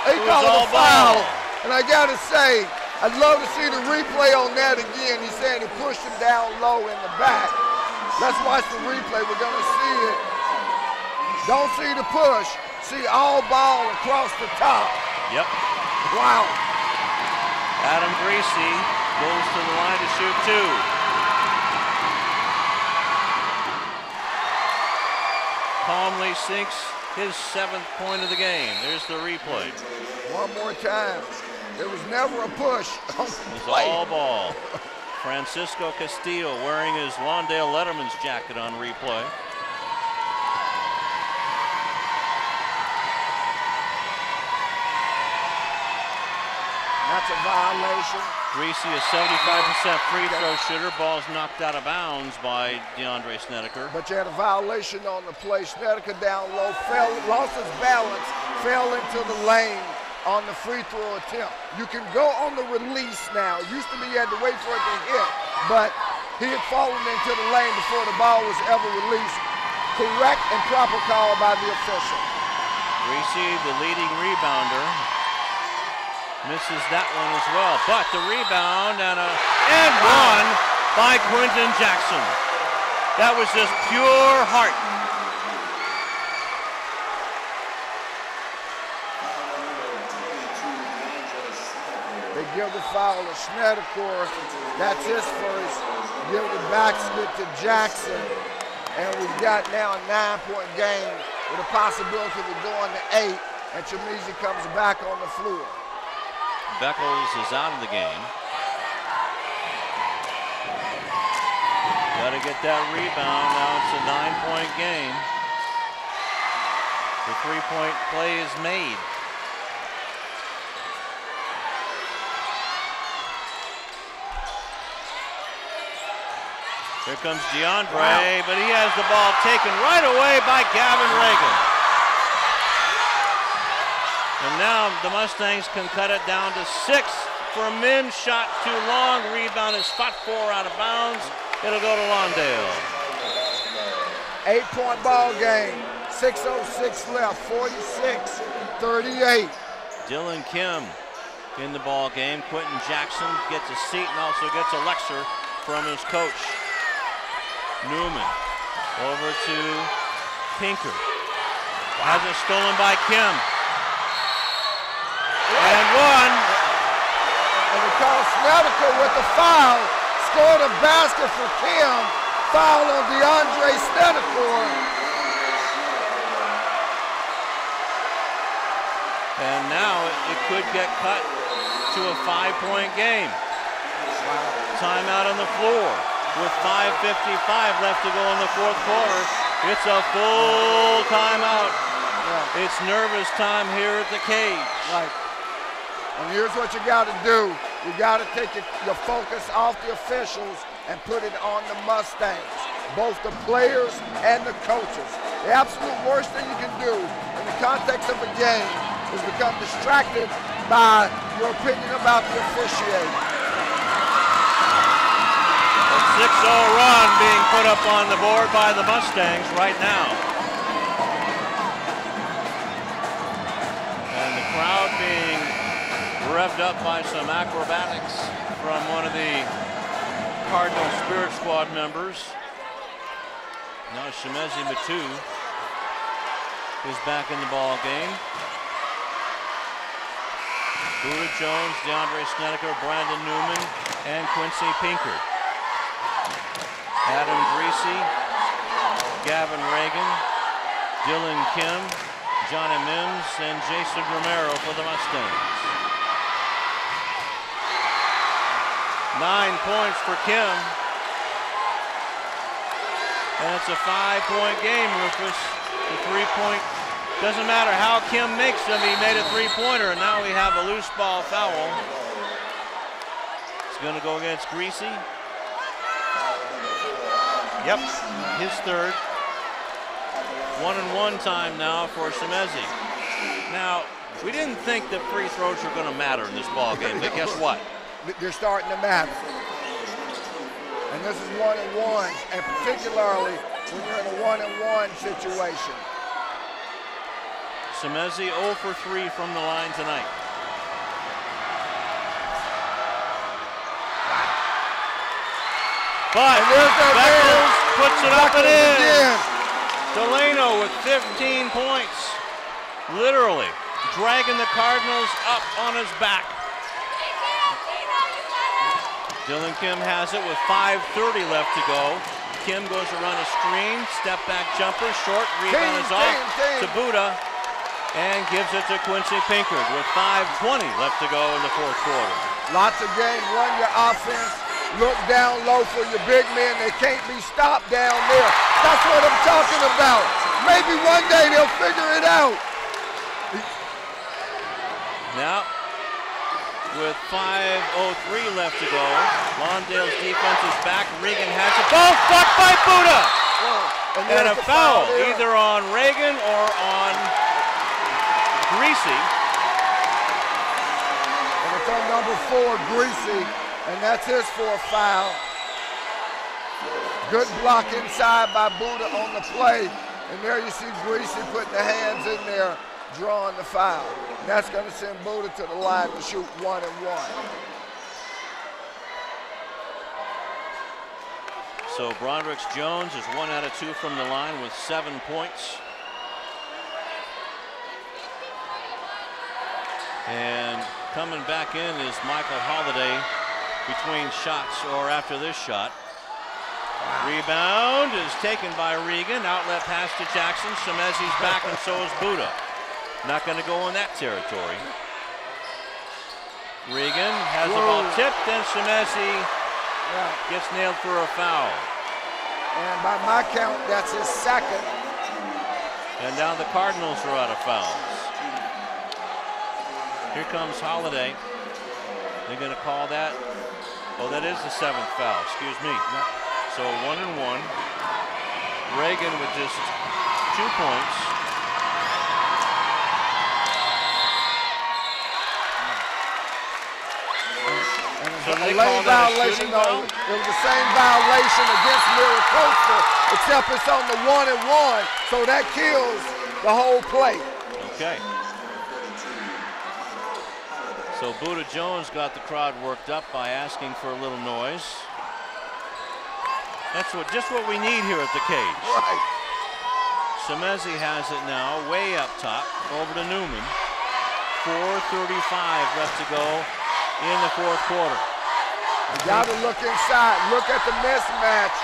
They called it a foul. And I got to say, I'd love to see the replay on that again. He's saying he pushed him down low in the back. Let's watch the replay. We're going to see it. Don't see the push. See all ball across the top. Yep. Wow. Adam Greasy goes to the line to shoot 2. Calmly sinks his 7th point of the game. There's the replay. One more time. There was never a push. It's all ball. Francisco Castillo wearing his Lawndale Letterman's jacket on replay. That's a violation. Greasy, a 75% free throw shooter. Ball's knocked out of bounds by DeAndre Snedeker. But you had a violation on the play. Snedeker down low, lost his balance, fell into the lane on the free throw attempt. You can go on the release now. It used to be you had to wait for it to hit, but he had fallen into the lane before the ball was ever released. Correct and proper call by the official. Greasy, the leading rebounder, misses that one as well. But the rebound and one by Quentin Jackson. That was just pure heart. They give the foul to Snedeker. That's his first. Give the basket to Jackson. And we've got now a 9-point game with a possibility of going to 8. And Chamizi comes back on the floor. Beckles is out of the game. Got to get that rebound. Now it's a 9-point game. The 3-point play is made. Here comes DeAndre, but he has the ball taken right away by Gavin Reagan. And now the Mustangs can cut it down to 6 for a Mims shot too long. Rebound is fought for out of bounds. It'll go to Lawndale. 8-point ball game. 6:06 left. 46-38. Dylan Kim in the ball game. Quentin Jackson gets a seat and also gets a lecture from his coach. Newman over to Pinker. Has it stolen by Kim. And one. And we call Snedeker with the foul. Scored a basket for Kim. Foul on DeAndre Snedeker. And now it could get cut to a 5-point game. Timeout on the floor. With 5:55 left to go in the 4th quarter. It's a full timeout. Yeah. It's nervous time here at the cage. Right. And here's what you got to do. You got to take your focus off the officials and put it on the Mustangs, both the players and the coaches. The absolute worst thing you can do in the context of a game is become distracted by your opinion about the officiating. 6-0 run being put up on the board by the Mustangs right now. And the crowd being revved up by some acrobatics. from one of the Cardinal Spirit Squad members. Now Shemezi Matu is back in the ball game. Buda Jones, DeAndre Snedeker, Brandon Newman, and Quincy Pinkard. Adam Greasy, Gavin Reagan, Dylan Kim, Johnny Mims, and Jason Romero for the Mustangs. 9 points for Kim. And it's a 5-point game, Rufus. The 3-point, doesn't matter how Kim makes them, he made a 3-pointer, and now we have a loose ball foul. It's going to go against Greasy. Yep, his third. 1-and-1 time now for Shemezi. Now, we didn't think that free throws were going to matter in this ball game, but guess what? They're starting to matter. And this is 1-and-1, and particularly when you're in a 1-and-1 situation. Shemezi 0 for 3 from the line tonight. But Beckles puts it up and in. Delano with 15 points. Literally dragging the Cardinals up on his back. Dylan Kim has it with 5:30 left to go. Kim goes around a screen, step back jumper, short, rebound is off to Buda, and gives it to Quincy Pinkard with 5:20 left to go in the fourth quarter. Lots of games, run your offense, look down low for your big men. They can't be stopped down there. That's what I'm talking about. Maybe one day they'll figure it out. Now, with 5:03 left to go, Lawndale's defense is back. Reagan has it. Ball blocked by Buda. And a foul either on Reagan or on Greasy. And it's on number 4, Greasy, and that's his 4th foul. Good block inside by Buda on the play. And there you see Greasy putting the hands in there, drawing the foul. And that's going to send Buda to the line to shoot 1-and-1. So Broderick Jones is 1 out of 2 from the line with 7 points. And coming back in is Michael Holiday between shots or after this shot. Rebound is taken by Regan. Outlet pass to Jackson. Shemezi's back and so is Buda. Not going to go in that territory. Regan has the ball tipped and Shemezi gets nailed for a foul. And by my count, that's his 2nd. And now the Cardinals are out of fouls. Here comes Holiday. They're going to call that. Oh, that is the 7th foul. Excuse me. So 1-and-1. Reagan with just 2 points. So a late violation, though. It was the same violation against Mira Costa, except it's on the 1-and-1, so that kills the whole play. Okay. So Buda Jones got the crowd worked up by asking for a little noise. That's just what we need here at the cage. Right. Shemezi has it now, way up top, over to Newman. 4:35 left to go in the fourth quarter. You got to look inside. Look at the mismatch.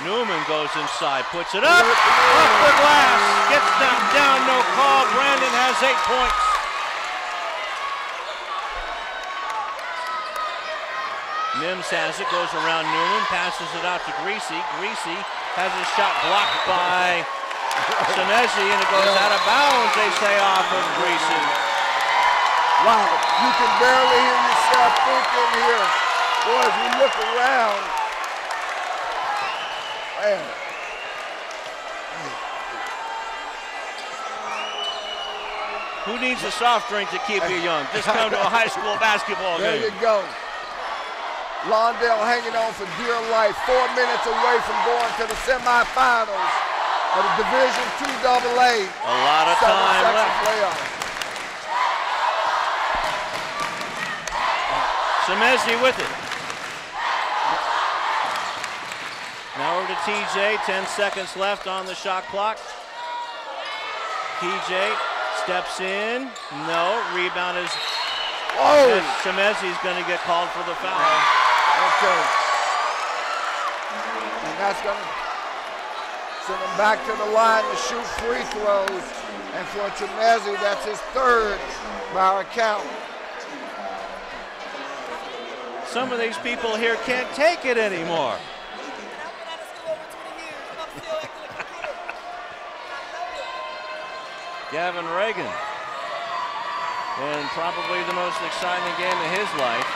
Newman goes inside, puts it up, off the glass, gets knocked down, no call. Brandon has 8 points. Mims has it, goes around Newman, passes it out to Greasy. Greasy has his shot blocked by Shemezi, and it goes out of bounds, they say, off of Greasy. Wow, you can barely hear yourself thinking here. Boy, as we look around, man. Who needs a soft drink to keep you young? Just come to a high school basketball game. There you go. Lawndale hanging on for dear life, 4 minutes away from going to the semifinals of the Division II AA. A lot of time left. Playoffs. Semezi with it. Now over to TJ, 10 seconds left on the shot clock. TJ steps in, no, rebound is, Semezi's gonna get called for the foul. Okay. And that's gonna send him back to the line to shoot free throws. And for Semezi, that's his third by our count. Some of these people here can't take it anymore. Gavin Reagan, in probably the most exciting game of his life.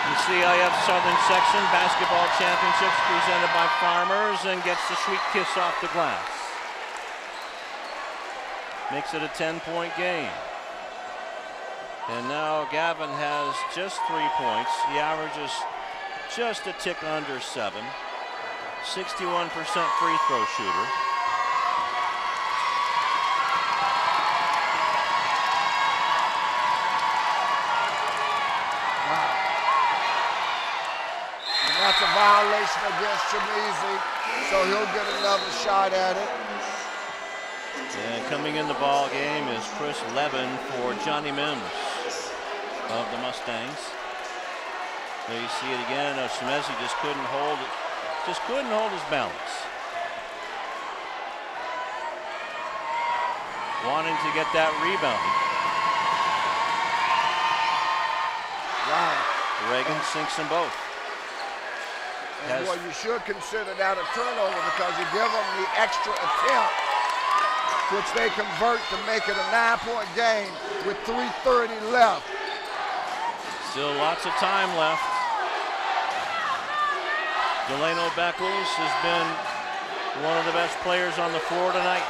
The CIF Southern Section Basketball Championships presented by Farmers, and gets the sweet kiss off the glass. Makes it a 10-point game. And now Gavin has just 3 points. He averages just a tick under 7. 61% free throw shooter. That's a violation against Semezi, so he'll get another shot at it. And coming in the ball game is Chris Levin for Johnny Mims of the Mustangs. There you see it again. Semezi just couldn't hold his balance. Wanting to get that rebound. Wow. Reagan sinks them both. And boy, you should consider that a turnover because you give them the extra attempt, which they convert to make it a 9-point game with 3:30 left. Still lots of time left. Delano Beckles has been one of the best players on the floor tonight.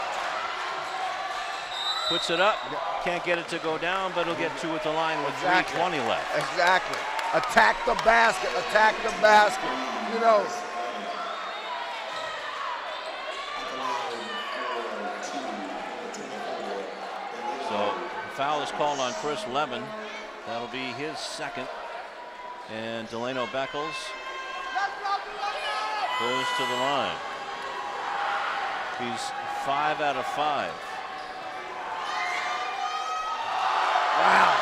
Puts it up, can't get it to go down, but he'll get 2 at the line with 3:20 left. Exactly. Attack the basket, attack the basket. You know. So the foul is called on Chris Levin. That'll be his second. And Delano Beckles goes to the line. He's 5 out of 5. Wow.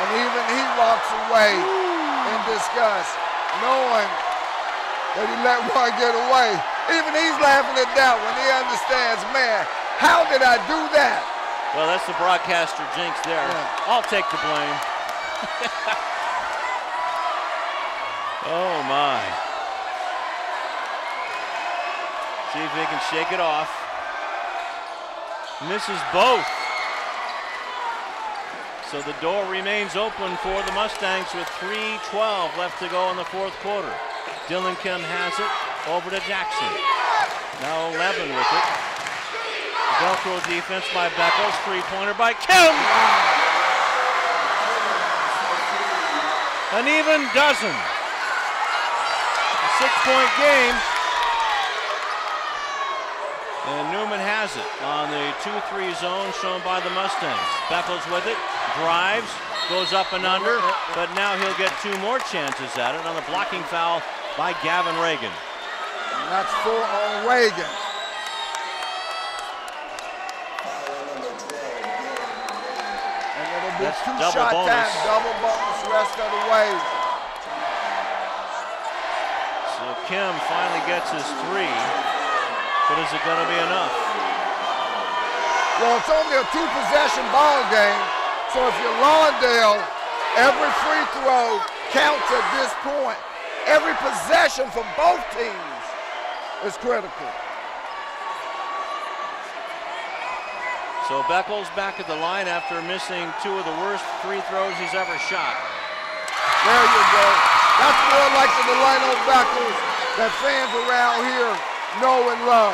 And even he walks away in disgust, knowing that he let one get away. Even he's laughing at that when he understands, man, how did I do that? Well, that's the broadcaster jinx there. Yeah. I'll take the blame. Oh, my. See if they can shake it off. Misses both. So the door remains open for the Mustangs with 3:12 left to go in the fourth quarter. Dylan Kim has it over to Jackson. Now 11 with it. Velcro defense by Beckles. 3-pointer by Kim. An even dozen. A 6-point game. And Newman has it on the 2-3 zone shown by the Mustangs. Beckles with it, drives, goes up and under, but now he'll get 2 more chances at it on the blocking foul by Gavin Reagan. And that's 4 on Reagan. And it'll be 2-shot time, double bonus rest of the way. So Kim finally gets his 3. But is it going to be enough? Well, it's only a 2-possession ball game. So if you're Lawndale, every free throw counts at this point. Every possession from both teams is critical. So Beckles back at the line after missing 2 of the worst free throws he's ever shot. There you go. That's more like the Delano Beckles that fans around here know and love.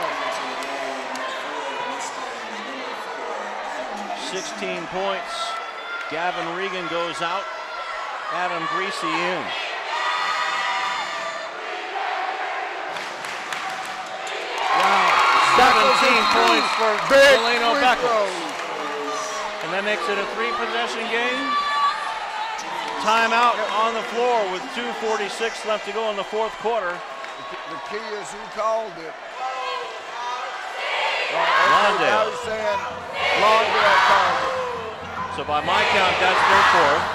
16 points. Gavin Regan goes out. Adam Greasy in. Wow. 17 points for Delano Beckles. And that makes it a 3-possession game. timeout on the floor with 2:46 left to go in the fourth quarter. The key is who called it. Lawndale. Saying Lawndale called it. So by my count, that's their fourth.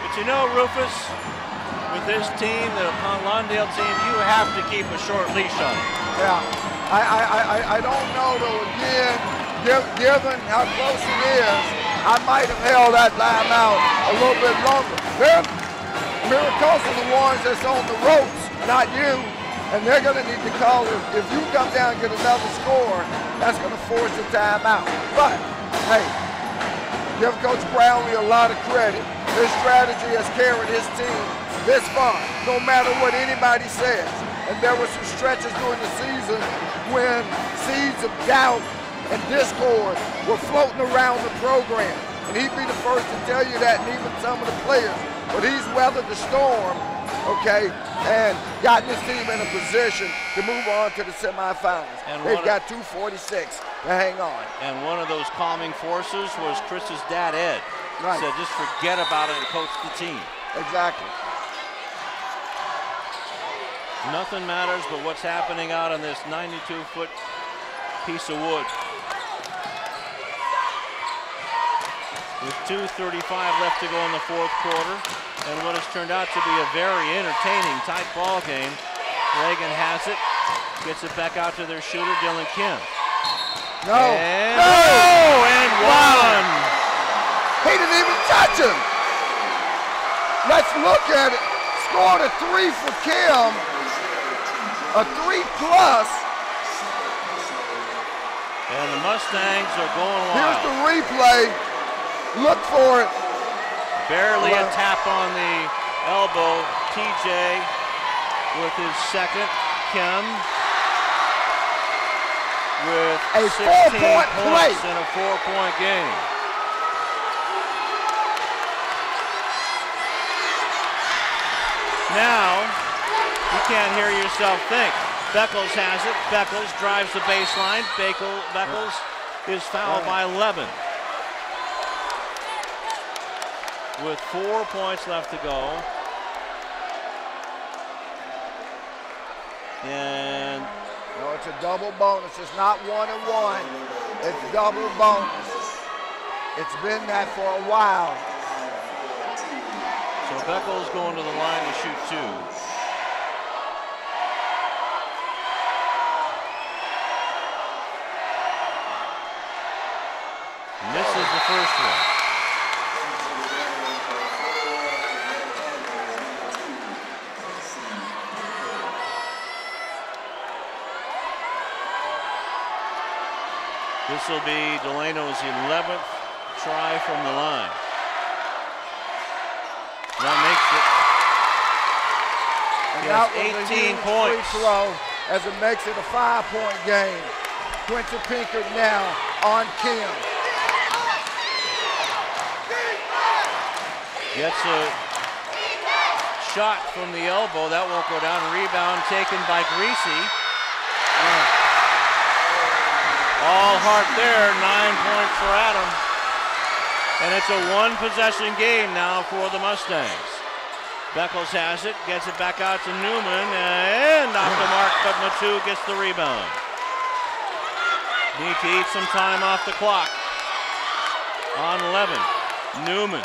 But you know, Rufus, with this team, the Lawndale team, you have to keep a short leash on it. Yeah, I don't know though. Again, given how close it is, I might have held that timeout a little bit longer. Mira Costa are the ones that's on the ropes, not you. And they're going to need to call it. If you come down and get another score, that's going to force a timeout. But, hey, give Coach Brownlee a lot of credit. His strategy has carried his team this far, no matter what anybody says. And there were some stretches during the season when seeds of doubt and discord were floating around the program. And he'd be the first to tell you that, and even some of the players. But he's weathered the storm, okay, and gotten his team in a position to move on to the semifinals. And they've got 2:46 to hang on. And one of those calming forces was Chris's dad, Ed. Right. Said, just forget about it and coach the team. Exactly. Nothing matters but what's happening out on this 92-foot piece of wood. With 2:35 left to go in the fourth quarter, and what has turned out to be a very entertaining, tight ball game. Reagan has it, gets it back out to their shooter, Dylan Kim. No. And one. He didn't even touch him. Let's look at it. Scored a 3 for Kim, a 3+. And the Mustangs are going wild. Here's the replay. Look for it. Barely a tap on the elbow. TJ with his second. Kim with a 16 4-point points play in a 4-point game. Now, you can't hear yourself think. Beckles has it. Beckles drives the baseline. Beckles is fouled by 11. With 4 points left to go. And no, it's a double bonus. It's not 1 and 1. It's double bonus. It's been that for a while. So Beckles going to the line to shoot 2. Misses the first one. This will be Delano's 11th try from the line. That makes it. He has 18 points. Free throw as it makes it a 5-point game. Quincy Pinkert now on Kim. Gets a shot from the elbow. That won't go down. Rebound taken by Greasy. All heart there. 9 points for Adam. And it's a 1-possession game now for the Mustangs. Beckles has it, gets it back out to Newman, and off the mark, but Matu gets the rebound. Need to eat some time off the clock. On 11, Newman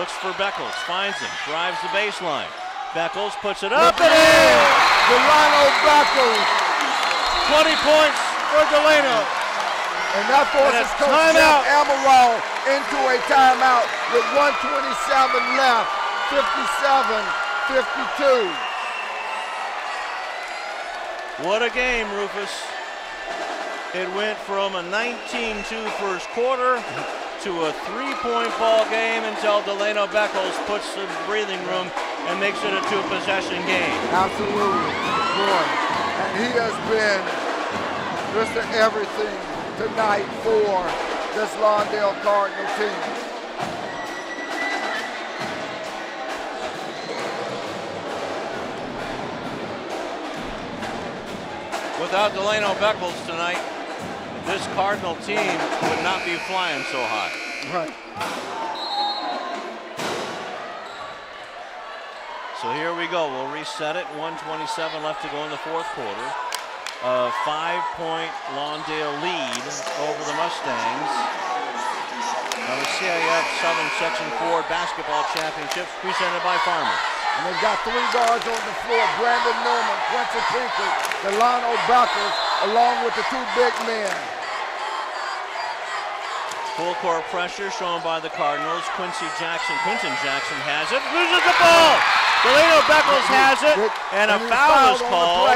looks for Beckles, finds him, drives the baseline. Beckles puts it up and in! Delano Beckles. 20 points for Delano. And that forces Coach Jeff Amaral into a timeout with 1:27 left, 57-52. What a game, Rufus. It went from a 19-2 first quarter to a 3-point ball game until Delano Beckles puts some breathing room and makes it a 2-possession game. Absolutely, boy. And he has been just everything tonight for this Lawndale Cardinal team. Without Delano Beckles tonight, this Cardinal team would not be flying so high. Right. So here we go. We'll reset it. 1:27 left to go in the fourth quarter. A 5-point Lawndale lead over the Mustangs on the CIF Southern Section 4 Basketball Championship presented by Farmers. And they've got 3 guards on the floor, Brandon Newman, Quincy Pinkert, Delano Buckles, along with the 2 big men. Full court pressure shown by the Cardinals. Quinton Jackson has it, loses the ball. Delano Buckles has it, and a foul is called.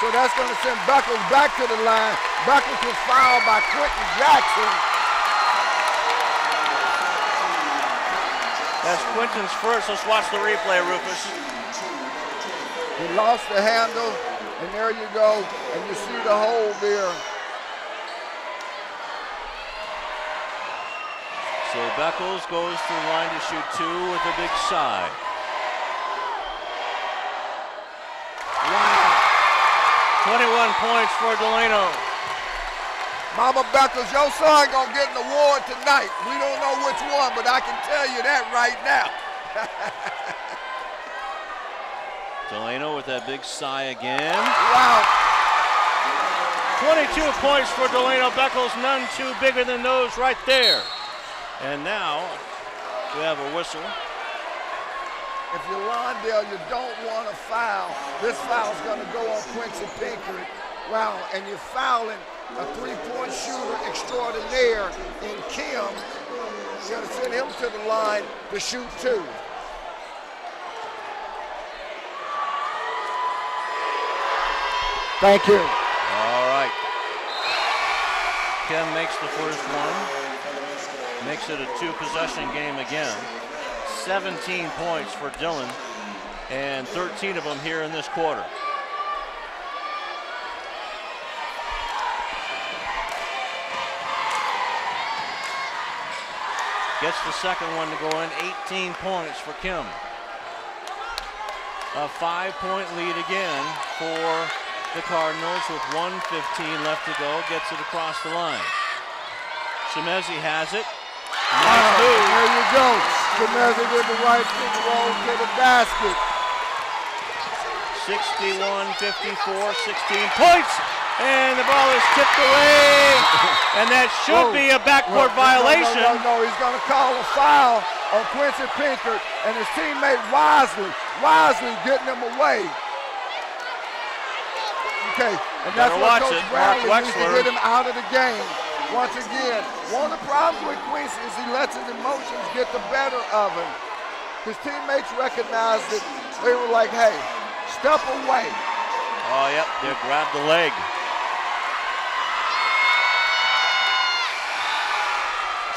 So that's going to send Buckles back to the line. Buckles was fouled by Quinton Jackson. That's Quinton's first. Let's watch the replay, Rufus. He lost the handle, and there you go, and you see the hole there. So Beckles goes to the line to shoot 2 with a big side. Wow. 21 points for Delano. Mama Beckles, your son gonna get an award tonight. We don't know which one, but I can tell you that right now. Delano with that big sigh again. Wow. 22 points for Delano Beckles, none too bigger than those right there. And now we have a whistle. If you're Lawndale, you don't want to foul. This foul's going to go on Quincy Pinkert. Wow, and you're fouling a 3-point shooter extraordinaire in Kim. You're going to send him to the line to shoot 2. Thank you. All right. Kim makes the first one. Makes it a 2-possession game again. 17 points for Dillon, and 13 of them here in this quarter. Gets the second one to go in, 18 points for Kim. A 5-point lead again for the Cardinals with 1:15 left to go. Gets it across the line. Shemezi has it. Nice move. There you go. Shemezi with the right foot roll to the basket. 61-54, 16 points. And the ball is tipped away. And that should be a backcourt violation. No, he's going to call a foul on Quincy Pinkert and his teammate wisely getting him away. Okay, and that's what Coach Bradley needs to get him out of the game. Once again, one of the problems with Quincy is he lets his emotions get the better of him. His teammates recognized it. They were like, hey, step away. Oh, yep, they grabbed the leg.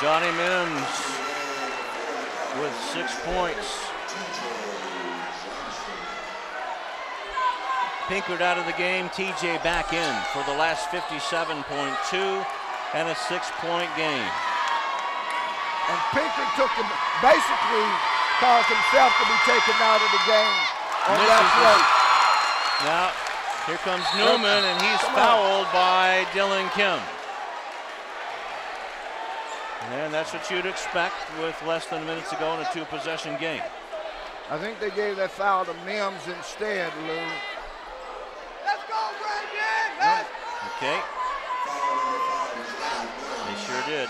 Johnny Mims with 6 points. Pinkert out of the game, TJ back in for the last 57.2 and a 6-point game. And Pinkert basically caused himself to be taken out of the game on that play. Now, here comes Newman, and he's fouled by Dylan Kim. And that's what you'd expect with less than a minute to go in a 2-possession game. I think they gave that foul to Mims instead, Lou. Let's go, Brandon! Okay. They sure did.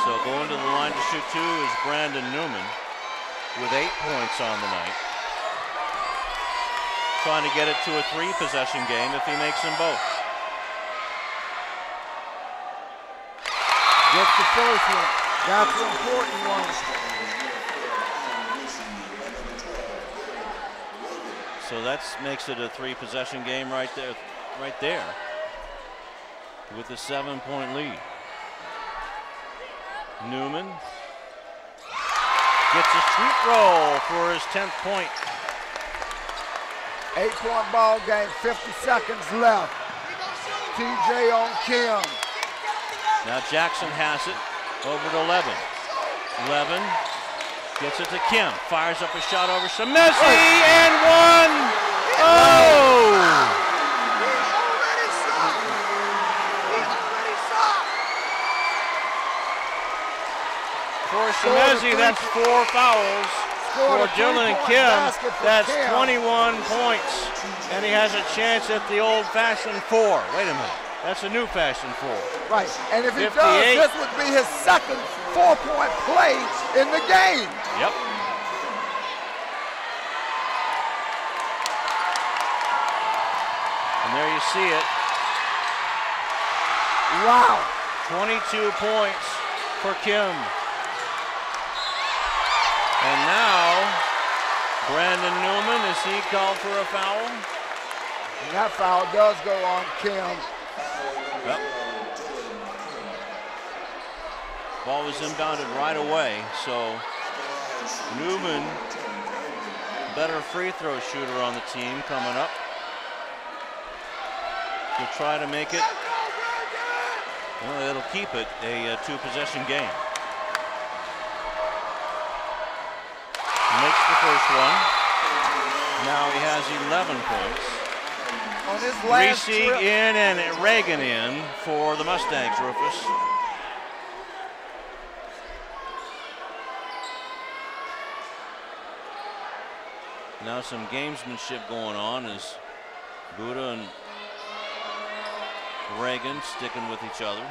So going to the line to shoot 2 is Brandon Newman with 8 points on the night. Trying to get it to a 3-possession game if he makes them both. Gets the first one. That's the important one. So that makes it a 3-possession game right there, with a 7-point lead. Newman gets a sweet roll for his 10th point. 8-point ball game, 50 seconds left. TJ on Kim. Now Jackson has it over to Levin. Levin gets it to Kim. Fires up a shot over Shemezi and one. Oh! For Shemezi, that's 4 fouls. scored for Dylan three-point Kim. basket for That's Kim. 21 points. And he has a chance at the old-fashioned 4. Wait a minute. That's a new-fashioned 4. Right, and if he 58. does, this would be his second 4-point play in the game. Yep. And there you see it. Wow. 22 points for Kim. And now, Brandon Newman, is he called for a foul? And that foul does go on Kim. Yep. Ball was inbounded right away, so Newman, better free throw shooter on the team coming up to try to make it, well, it'll keep it a two-possession game. Makes the first one. Now he has 11 points. On his last Greasy trip. in and Reagan in for the Mustangs, Rufus. Now some gamesmanship going on as Buddha and Reagan sticking with each other.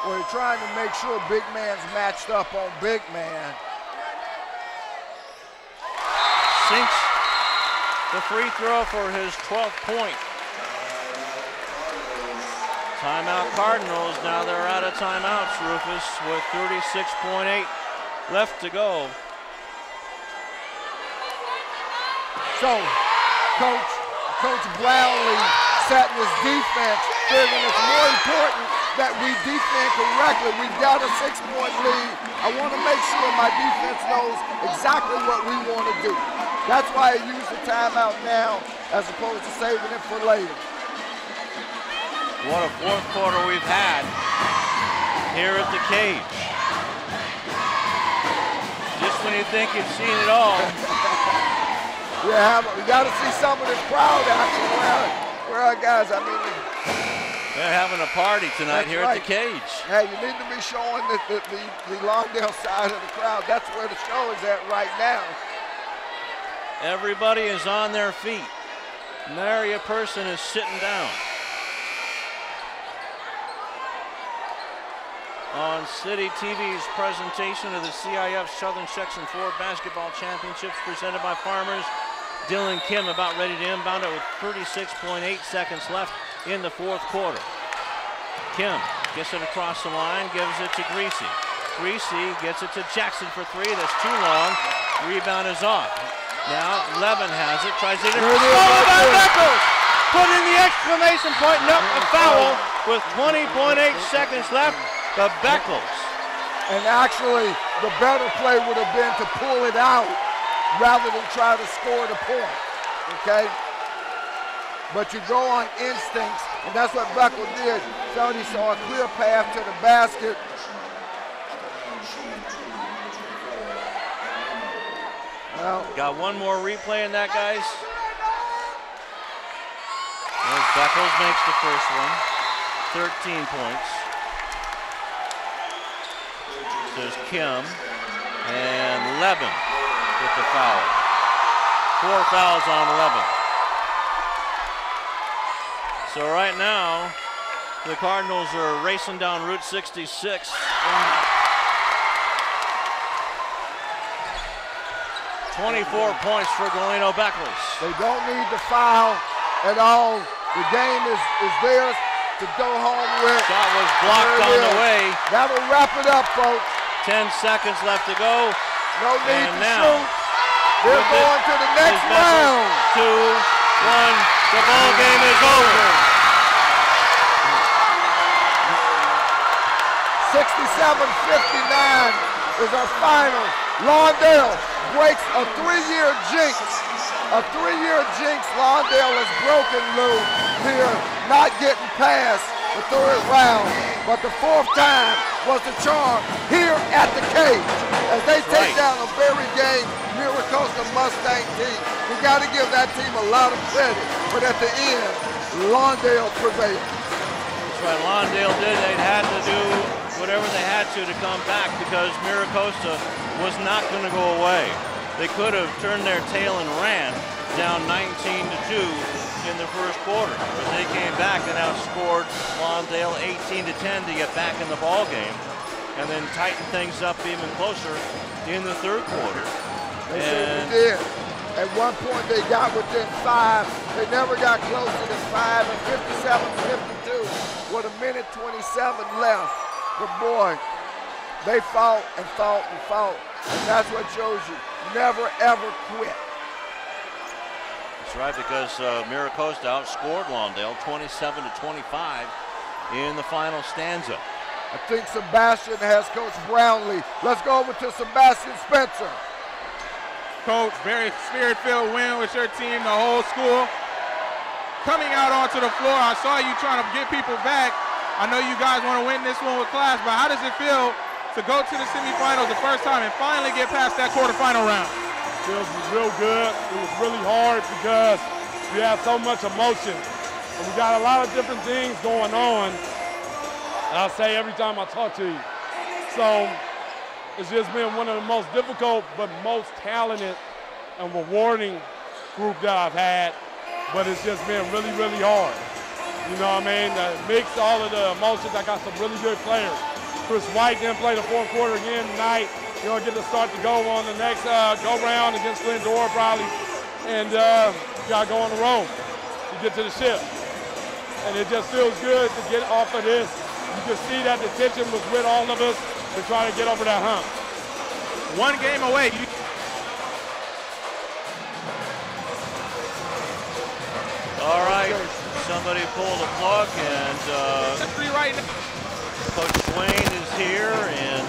Well, you're trying to make sure big man's matched up on big man. Sinks the free throw for his 12th point. Timeout Cardinals. Now they're out of timeouts, Rufus, with 36.8 left to go. So, Coach Brownlee setting his defense, figuring it's more important that we defend correctly. We've got a 6-point lead. I want to make sure my defense knows exactly what we want to do. That's why I use the timeout now as opposed to saving it for later. What a fourth quarter we've had here at the cage. Just when you think you've seen it all. Yeah, we got to see some of this crowd action. Where our guys, I mean. They're having a party tonight here at the cage. Hey, you need to be showing the Lawndale side of the crowd. That's where the show is at right now. Everybody is on their feet. Nary a person is sitting down. On CityTV's presentation of the CIF Southern Section 4 Basketball Championships presented by Farmers, Dylan Kim about ready to inbound it with 36.8 seconds left in the fourth quarter. Kim gets it across the line, gives it to Greasy. Greasy gets it to Jackson for 3. That's too long. Rebound is off. Now Levin has it, tries it. Followed by Beckles! Put in the exclamation point, nope, a foul with 20.8 seconds left to Beckles. And actually, the better play would have been to pull it out rather than try to score the point, okay? But you go on instincts, and that's what Beckles did. Felt he saw a clear path to the basket. Well, got one more replay in that, guys. As Beckles makes the first one, 13 points. There's Kim and Levin with the foul. 4 fouls on Levin. So right now, the Cardinals are racing down Route 66. 24 points for Galeno Beckles. They don't need the foul at all. The game is theirs to go home with. Shot was blocked on the way. That'll wrap it up, folks. 10 seconds left to go. No need and to now, shoot. They're going to the next round. 2-1. The ball game is over. 67-59 is our final. Lawndale breaks a 3-year jinx. A 3-year jinx Lawndale has broken, Lou, here, not getting past the third round. But the fourth time was the charm here at the cage as they take down a very game Mira Costa Mustang team. We got to give that team a lot of credit, but at the end, Lawndale prevailed. That's right, Lawndale did. They'd had to do whatever they had to come back because Mira Costa was not going to go away. they could have turned their tail and ran down 19-2 in the first quarter. But they came back and outscored Lawndale 18-10 to get back in the ball game, and then tightened things up even closer in the third quarter. They certainly did. At one point they got within 5. They never got closer than 5, and 57-52 with a minute 27 left. But boy, they fought and fought and fought, and that's what shows you never ever quit. That's right, because Mira Costa outscored Lawndale 27-25 in the final stanza. I think Sebastian has Coach Brownlee. Let's go over to Sebastian Spencer. Coach, very spirit-filled win with your team, the whole school. Coming out onto the floor, I saw you trying to get people back. I know you guys want to win this one with class, but how does it feel to go to the semifinals the first time and finally get past that quarterfinal round? Feels real good. It was really hard because we had so much emotion. And we got a lot of different things going on. And I say every time I talk to you. So it's just been one of the most difficult but most talented and rewarding group that I've had. But it's just been really, really hard. You know what I mean? Mix all of the emotions. I got some really good players. Chris White didn't play the fourth quarter again tonight. You're going to get to start to go on the next go-round against Glendora probably. And got to go on the road to get to the ship. And it just feels good to get off of this. You can see that the tension was with all of us to try to get over that hump. One game away. All right, somebody pull the plug, and Coach Swain is here, and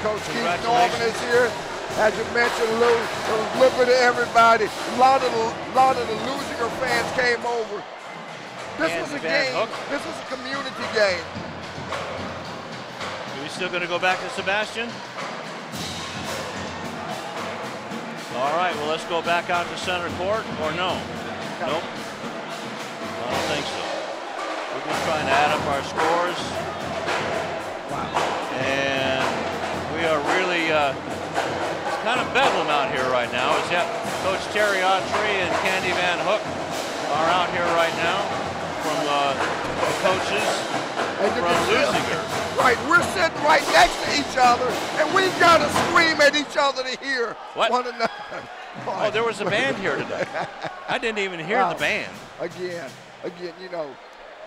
Coach Keith Norman is here. As you mentioned, Lou, a little bit of everybody. A lot of the Lusinger fans came over. This was a game. This was a community game. Are we still going to go back to Sebastian? All right, well, let's go back out to center court, or no? Nope. I don't think so. We're just trying to add up our scores. And we are really, it's kind of bedlam out here right now. It's Coach Terry Autry and Candy Van Hook are out here right now from the coaches from Lusinger. Right, we're sitting right next to each other, and we've got to scream at each other to hear one another. Oh, there was a band here today. I didn't even hear the band. Again, you know,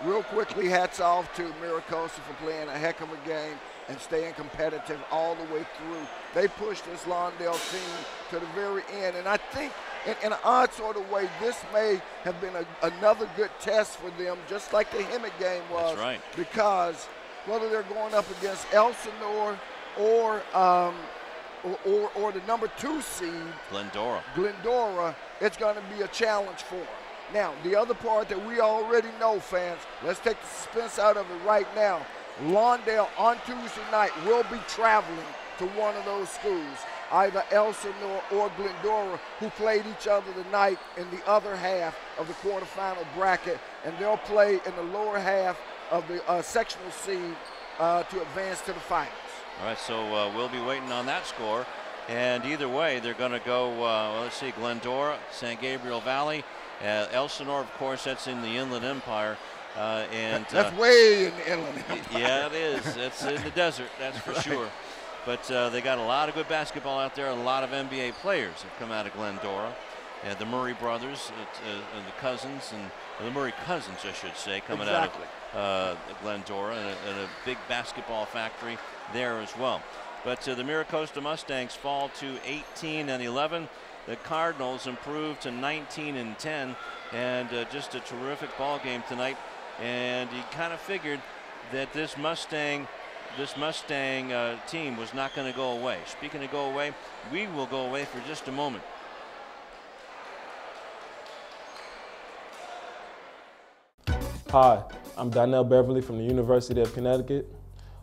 real quickly, hats off to Mira Costa for playing a heck of a game and staying competitive all the way through. They pushed this Lawndale team to the very end, and I think in an odd sort of way, this may have been another good test for them, just like the Hemet game was. That's right. Because whether they're going up against Elsinore or the number 2 seed, Glendora, it's going to be a challenge for them. Now, the other part that we already know, fans, let's take the suspense out of it right now. Lawndale on Tuesday night will be traveling to one of those schools, either Elsinore or Glendora, who played each other tonight in the other half of the quarterfinal bracket, and they'll play in the lower half of the sectional seed to advance to the finals. All right, so we'll be waiting on that score. And either way, they're going to go, well, let's see, Glendora, San Gabriel Valley, Elsinore, of course, that's in the Inland Empire. And that's way in the Inland Empire. Yeah, it is. It's in the desert, that's for sure. But they got a lot of good basketball out there. A lot of NBA players have come out of Glendora. The Murray brothers, the cousins, and the Murray cousins, I should say, coming out of Glendora, and a big basketball factory there as well. But the Mira Costa Mustangs fall to 18-11. The Cardinals improved to 19-10, and just a terrific ball game tonight. And you kind of figured that this Mustang team was not going to go away. Speaking of go away, we will go away for just a moment. Hi, I'm Donnell Beverly from the University of Connecticut,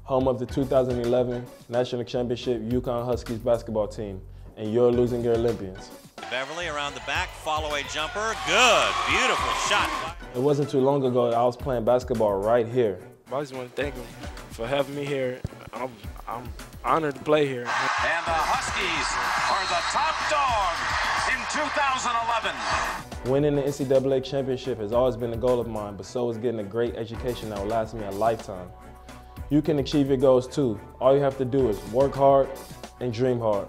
home of the 2011 National Championship UConn Huskies basketball team, and your Lusinger Olympians. Beverly around the back, follow-away jumper, good, beautiful shot. It wasn't too long ago that I was playing basketball right here. I just want to thank him for having me here. honored to play here. And the Huskies are the top dog in 2011. Winning the NCAA championship has always been a goal of mine, but so is getting a great education that will last me a lifetime. You can achieve your goals too. All you have to do is work hard and dream hard,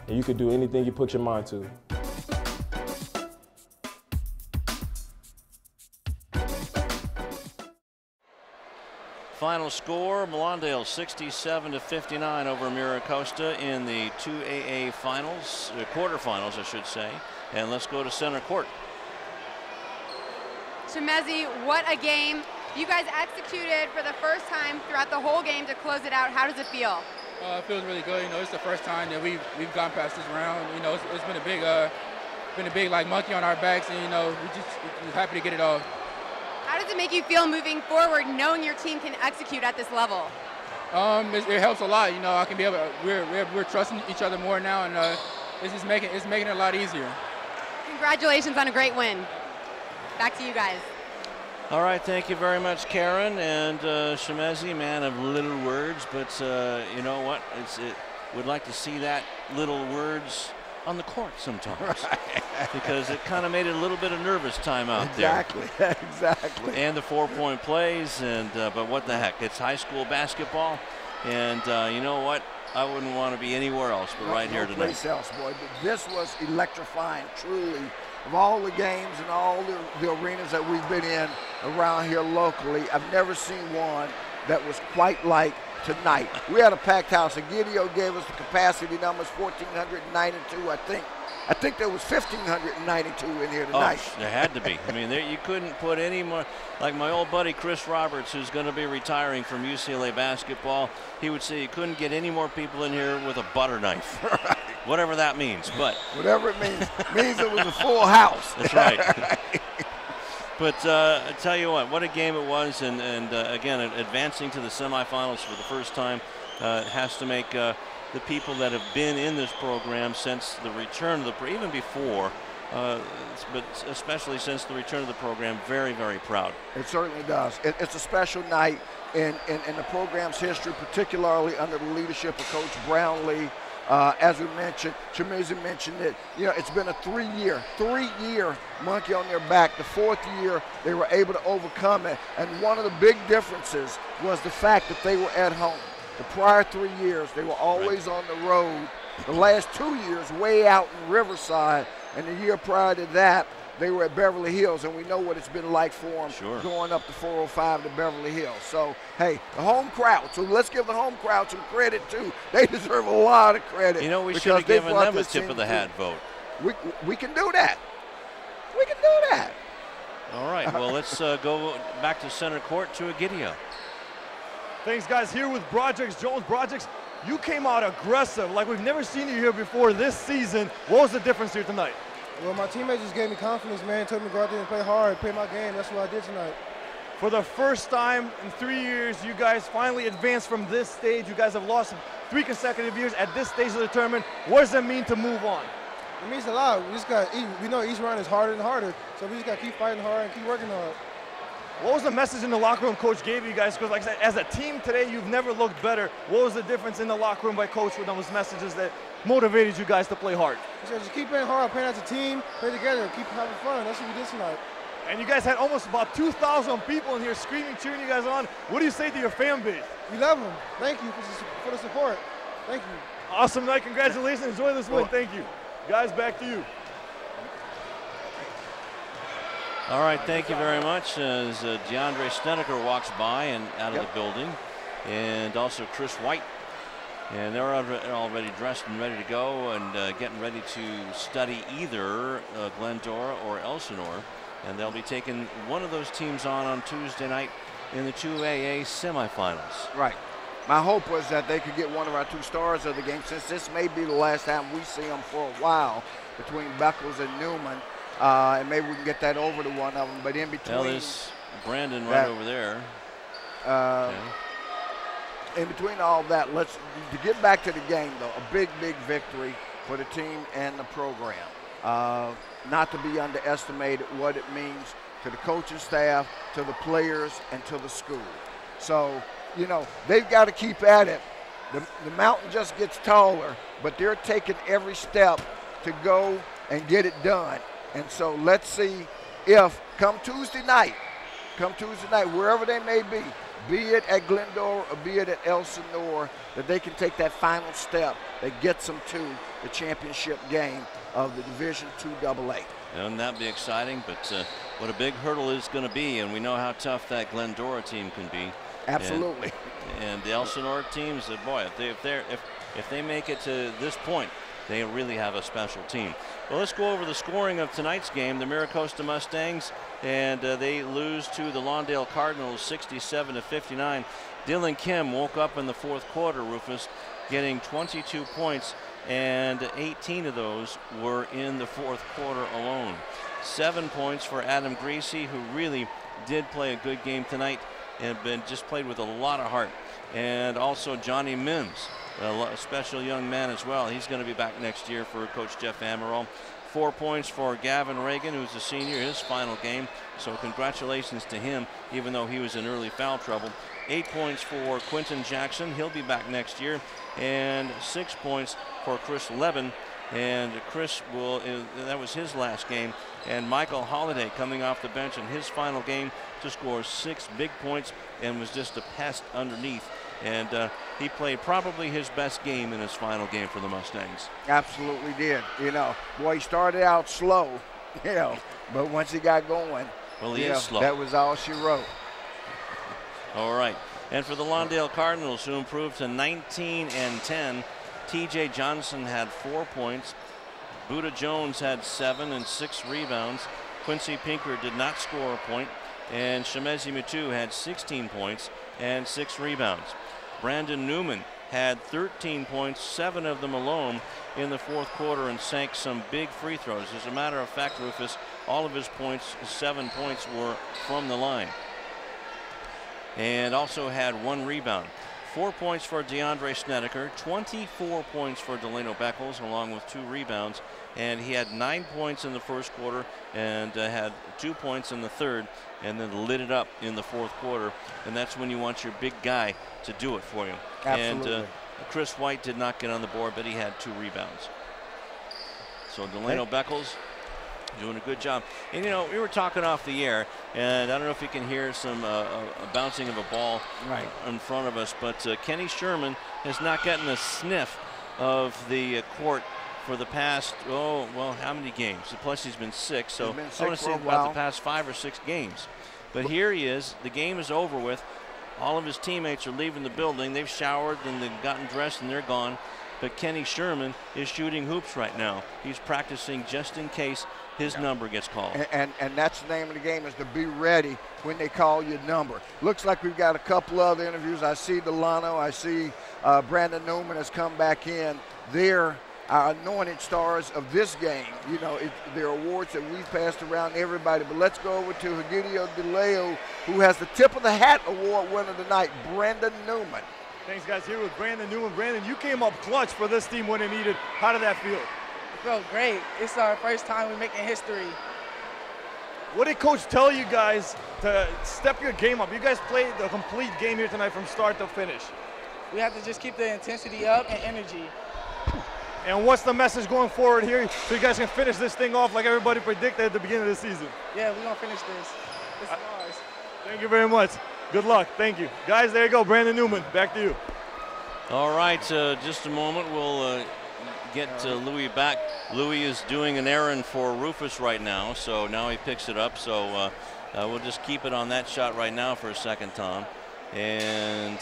and you can do anything you put your mind to. Final score, Lawndale 67-59 over Mira Costa in the 2AA finals, quarterfinals, I should say. And let's go to center court. Shemezi, what a game. You guys executed for the first time throughout the whole game to close it out. How does it feel? It feels really good. You know, it's the first time that we've gone past this round. You know, it's been a big like monkey on our backs, and you know, we're happy to get it off. How does it make you feel moving forward, knowing your team can execute at this level? It helps a lot. You know, I can be able. We're trusting each other more now, and it's making it a lot easier. Congratulations on a great win. Back to you guys. All right, thank you very much, Karen and Shemezi, man of little words, but you know what? We'd like to see that little words on the court sometimes, right. Because it kind of made it a little bit of nervous time out exactly. there. Exactly. And the 4-point plays, and but what the heck? It's high school basketball, and you know what? I wouldn't want to be anywhere else but right here tonight. No place else, boy. But this was electrifying, truly. Of all the games and all the arenas that we've been in around here locally, I've never seen one that was quite like tonight. We had a packed house. Egidio gave us the capacity numbers, 1,492, I think. I think there was 1,592 in here tonight. Oh, there had to be. I mean, you couldn't put any more. Like my old buddy Chris Roberts, who's going to be retiring from UCLA basketball, he would say you couldn't get any more people in here with a butter knife. Right. Whatever that means, but. Whatever it means it was a full house. That's right. But I tell you what a game it was, and again, advancing to the semifinals for the first time has to make the people that have been in this program since the return of the even before, but especially since the return of the program, very, very proud. It certainly does. It's a special night in the program's history, particularly under the leadership of Coach Brownlee. As we mentioned, Shemezi mentioned it, you know, it's been a three-year monkey on their back. The fourth year, they were able to overcome it. And one of the big differences was the fact that they were at home. The prior 3 years, they were always on the road. The last 2 years, way out in Riverside. And the year prior to that, they were at Beverly Hills, and we know what it's been like for them going up the 405 to Beverly Hills. So, hey, the home crowd. So let's give the home crowd some credit, too. They deserve a lot of credit. You know, we should have given them a tip of the hat vote. We can do that. We can do that. All right, well, let's go back to center court to Egidio. Thanks, guys. Here with Broderick Jones. Broderick, you came out aggressive like we've never seen you here before this season. What was the difference here tonight? Well, my teammates just gave me confidence, man. Told me to go out there and play hard, play my game. That's what I did tonight. For the first time in 3 years, you guys finally advanced from this stage. You guys have lost 3 consecutive years at this stage of the tournament. What does that mean to move on? It means a lot. We know each round is harder and harder, so we just got to keep fighting hard and keep working hard. What was the message in the locker room Coach gave you guys? Because like I said, as a team today, you've never looked better. What was the difference in the locker room by Coach with those messages that motivated you guys to play hard? He said, just keep playing hard, playing as a team, play together, keep having fun. That's what we did tonight. And you guys had almost about 2,000 people in here screaming, cheering you guys on. What do you say to your fan base? We love them. Thank you for the support. Thank you. Awesome night. Congratulations. Enjoy this win. Thank you. Guys, back to you. All right, thank you very much. As DeAndre Snedeker walks by and out of the building, and also Chris White. And they're already dressed and ready to go and getting ready to study either Glendora or Elsinore. And they'll be taking one of those teams on Tuesday night in the 2AA semifinals. Right. My hope was that they could get one of our 2 stars of the game, since this may be the last time we see them for a while between Beckles and Newman. And maybe we can get that over to one of them. But in between. Well, there's Brandon right over there. In between all that, to get back to the game, though, a big victory for the team and the program. Not to be underestimated what it means to the coaching staff, to the players, and to the school. So, you know, they've got to keep at it. The mountain just gets taller, but they're taking every step to go and get it done. And so let's see if come Tuesday night, wherever they may be it at Glendora or be it at Elsinore, that they can take that final step that gets them to the championship game of the Division II AA. And that'd be exciting, but what a big hurdle is going to be, and we know how tough that Glendora team can be. Absolutely. And the Elsinore teams, boy, if they make it to this point, they really have a special team. Well, let's go over the scoring of tonight's game. The Mira Costa Mustangs, and they lose to the Lawndale Cardinals 67-59. Dylan Kim woke up in the fourth quarter, Rufus, getting 22 points, and 18 of those were in the fourth quarter alone. 7 points for Adam Greasy, who really did play a good game tonight and just played with a lot of heart. And also Johnny Mims, a special young man as well. He's going to be back next year for Coach Jeff Amaral. 4 points for Gavin Reagan, who's a senior, his final game. So congratulations to him, even though he was in early foul trouble. 8 points for Quentin Jackson. He'll be back next year. And 6 points for Chris Levin. And Chris that was his last game. And Michael Holiday coming off the bench in his final game to score 6 big points and was just a pest underneath. And he played probably his best game in his final game for the Mustangs. Absolutely did. You know, boy, he started out slow, you know, but once he got going, well, he is slow. That was all she wrote. All right. And for the Lawndale Cardinals, who improved to 19-10, T.J. Johnson had 4 points. Buddha Jones had 7 and 6 rebounds. Quincy Pinker did not score a point. And Shemezi Mutu had 16 points and 6 rebounds. Brandon Newman had 13 points, 7 of them alone in the fourth quarter, and sank some big free throws. As a matter of fact, Rufus, all of his points, 7 points, were from the line. And also had 1 rebound. 4 points for DeAndre Snedeker, 24 points for Delano Beckles, along with 2 rebounds. And he had 9 points in the first quarter and had 2 points in the third, and then lit it up in the fourth quarter. And that's when you want your big guy to do it for you. Absolutely. And Chris White did not get on the board, but he had 2 rebounds. So Delano Beckles doing a good job. And you know, we were talking off the air, and I don't know if you can hear some bouncing of a ball right in front of us, but Kenny Sherman has not gotten a sniff of the court for the past, how many games? Plus he's been sick, so I want to say about the past 5 or 6 games. But here he is. The game is over with. All of his teammates are leaving the building. They've showered and they've gotten dressed and they're gone. But Kenny Sherman is shooting hoops right now. He's practicing just in case his number gets called. And that's the name of the game, is to be ready when they call your number. Looks like we've got a couple other interviews. I see Delano. I see Brandon Newman has come back in. They're our anointed stars of this game. You know, they're awards that we've passed around to everybody. But let's go over to Egidio DeLeo, who has the Tip of the Hat award winner tonight, Brandon Newman. Thanks, guys. Here with Brandon Newman. Brandon, you came up clutch for this team when it needed. How did that feel? It felt great. It's our first time we're making history. What did Coach tell you guys to step your game up? You guys played the complete game here tonight from start to finish. We have to just keep the intensity up and energy. And what's the message going forward here so you guys can finish this thing off like everybody predicted at the beginning of the season? Yeah, we're going to finish this. This is ours. Thank you very much. Good luck. Thank you. Guys, there you go. Brandon Newman, back to you. All right, just a moment. We'll get Louis back. Louis is doing an errand for Rufus right now, so now he picks it up. So we'll just keep it on that shot right now for a second, Tom. And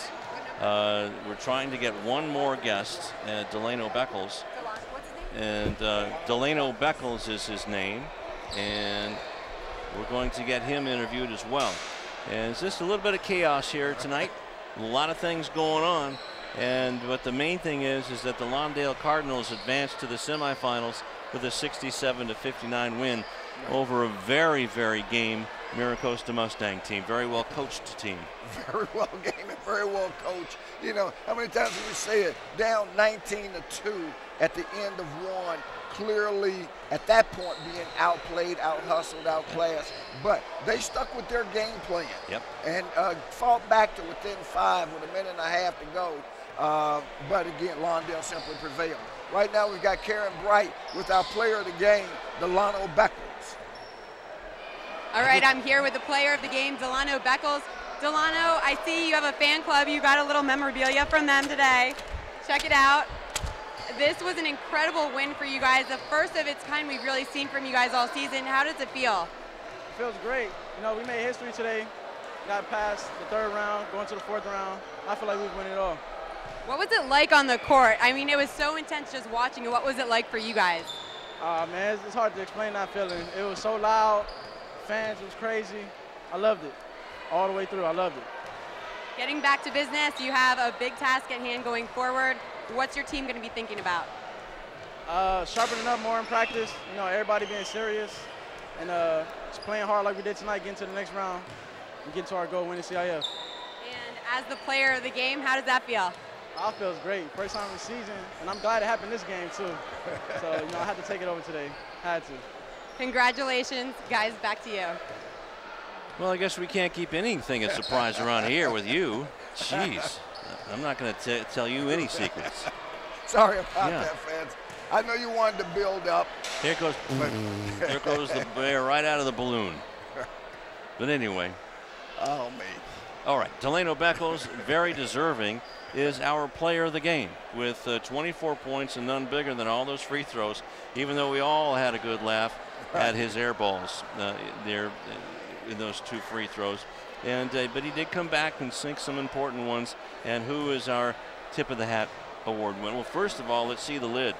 we're trying to get one more guest, Delano Beckles. And Delano Beckles is his name. And we're going to get him interviewed as well. And it's just a little bit of chaos here tonight. A lot of things going on. But the main thing is that the Lawndale Cardinals advanced to the semifinals with a 67-59 win over a very, very game Mira Costa Mustang team. Very well coached team. Very well game and very well coached. You know, how many times have we say it? Down 19-2 at the end of one. Clearly, at that point, being outplayed, out-hustled, outclassed. But they stuck with their game plan. Yep. And fought back to within 5 with a minute and a half to go. But again, Lawndale simply prevailed. Right now we've got Karen Bright with our player of the game, Delano Beckles. All right, I'm here with the player of the game, Delano Beckles. Delano, I see you have a fan club. You got a little memorabilia from them today. Check it out. This was an incredible win for you guys, the first of its kind we've really seen from you guys all season. How does it feel? It feels great. You know, we made history today. Got past the 3rd round, going to the 4th round. I feel like we've won it all. What was it like on the court? I mean, it was so intense just watching it. What was it like for you guys? Man, it's hard to explain that feeling. It was so loud. Fans, it was crazy. I loved it. All the way through, I loved it. Getting back to business, you have a big task at hand going forward. What's your team going to be thinking about? Sharpening up more in practice. You know, everybody being serious and just playing hard like we did tonight, getting to the next round and getting to our goal, winning CIF. And as the player of the game, how does that feel? It feels great. First time of the season, and I'm glad it happened this game too. So, you know, I had to take it over today. Had to. Congratulations, guys. Back to you. Well, I guess we can't keep anything a surprise around here with you. Jeez, I'm not going to tell you any secrets. Sorry about that, fans. I know you wanted to build up. Here goes the bear right out of the balloon. But anyway. Oh, me. All right, Delano Beckles, very deserving, is our player of the game with 24 points and none bigger than all those free throws, even though we all had a good laugh at his air balls there in those 2 free throws. But he did come back and sink some important ones. And who is our tip of the hat award winner? Well, first of all, let's see the lid.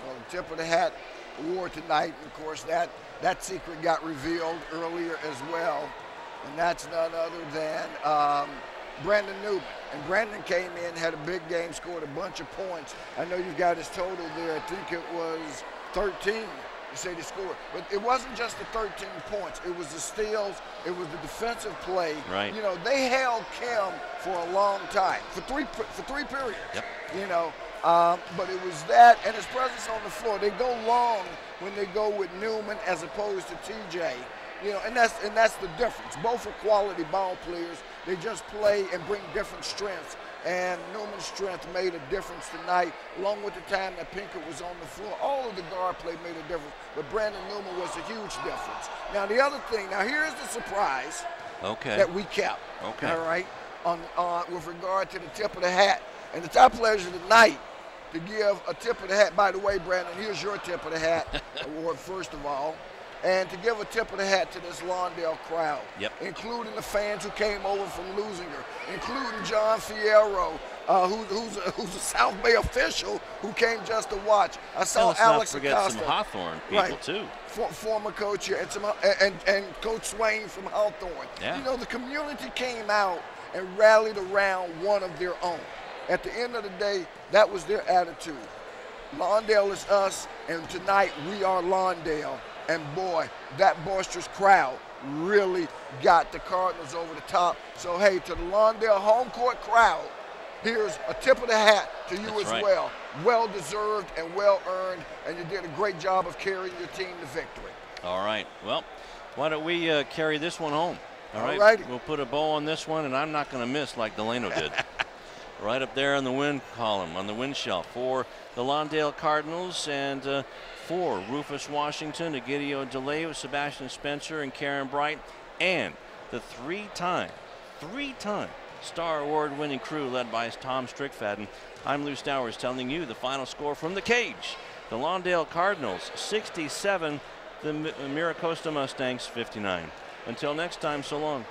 Well, the tip of the hat award tonight, of course, that secret got revealed earlier as well. And that's none other than Brandon Newman. And Brandon came in, had a big game, scored a bunch of points. I know you've got his total there. I think it was 13. You say he scored. But it wasn't just the 13 points. It was the steals. It was the defensive play. Right. You know, they held Kim for a long time, for three periods. Yep. You know, but it was that and his presence on the floor. They go long when they go with Newman as opposed to TJ. You know, and that's the difference. Both are quality ball players. They just play and bring different strengths. And Newman's strength made a difference tonight, along with the time that Pinkett was on the floor. All of the guard play made a difference, but Brandon Newman was a huge difference. Now, the other thing, here's the surprise that we kept. Okay. All right, on with regard to the tip of the hat. And the top players of the night to give a tip of the hat. By the way, Brandon, here's your tip of the hat award, first of all. And to give a tip of the hat to this Lawndale crowd, including the fans who came over from Lusinger, including John Fierro, who's a South Bay official who came just to watch. I saw Alex Acosta. Let's not forget some Hawthorne people too. Former coach here, and Coach Swain from Hawthorne. Yeah. You know, the community came out and rallied around one of their own. At the end of the day, that was their attitude. Lawndale is us, and tonight we are Lawndale. And boy, that boisterous crowd really got the Cardinals over the top. So hey, to the Lawndale home court crowd, here's a tip of the hat to you as well. Well deserved and well earned, and you did a great job of carrying your team to victory. All right, well, why don't we carry this one home? All right, righty. We'll put a bow on this one, and I'm not going to miss like Delano did. Right up there on the win column, on the win shelf for the Lawndale Cardinals, and for Rufus Washington, Egidio DeLeo, Sebastian Spencer, and Karen Bright, and the three-time Star Award-winning crew led by Tom Strickfaden. I'm Lou Stowers telling you the final score from the cage. The Lawndale Cardinals 67, the Mira Costa Mustangs 59. Until next time, so long.